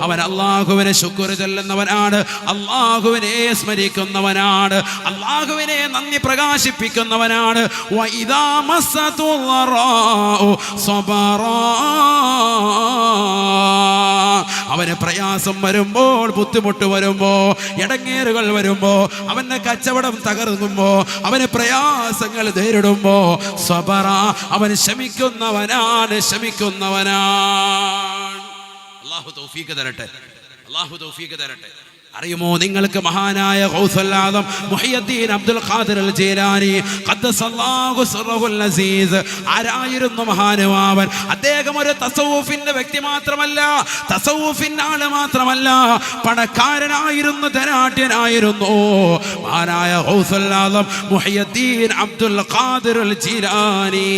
അവൻ അല്ലാഹുവിനെ ശുക്ർ ചൊല്ലുന്നവനാണ്, അല്ലാഹുവിനെ സ്മരിക്കുന്നവനാണ്, അല്ലാഹുവിനെ നന്ദി പ്രകാശിപ്പിക്കുന്നവനാണ്. വഇദാ മസ്സതു ളറാഉ സബറാ, അവന് പ്രയാസം വരുമ്പോൾ, ബുദ്ധിമുട്ട് വരുമ്പോ, ഇടങ്ങേറുകൾ വരുമ്പോ, അവന്റെ കച്ചവടം തകർന്നുമ്പോ, അവന് പ്രയാസങ്ങൾ നേരിടുമ്പോ സബറ, അവൻ ക്ഷമിക്കുന്നവനാണ്. അല്ലാഹു തൗഫീഖ് തരട്ടെ. അറിയുമോ നിങ്ങൾക്ക് മഹാനായ ഗൗസുൽ ആദം മുഹയ്യദ്ദീൻ അബ്ദുൽ ഖാദിർ അൽ ജീലാനി ഖദ്ദസല്ലാഹു സിർറഹുൽ അസീസ് ആരായിരുന്നു മഹാനുഭാവൻ? അദ്ദേഹം ഒരു തസവ്വുഫിന്റെ വ്യക്തി മാത്രമല്ല, തസവ്വുഫിന്റെ ആള് മാത്രമല്ല, പണക്കാരനായിരുന്നു, ധനാഢ്യനായിരുന്നു. മഹാനായ ഗൗസുൽ ആദം മുഹയ്യദ്ദീൻ അബ്ദുൽ ഖാദിർ അൽ ജീലാനി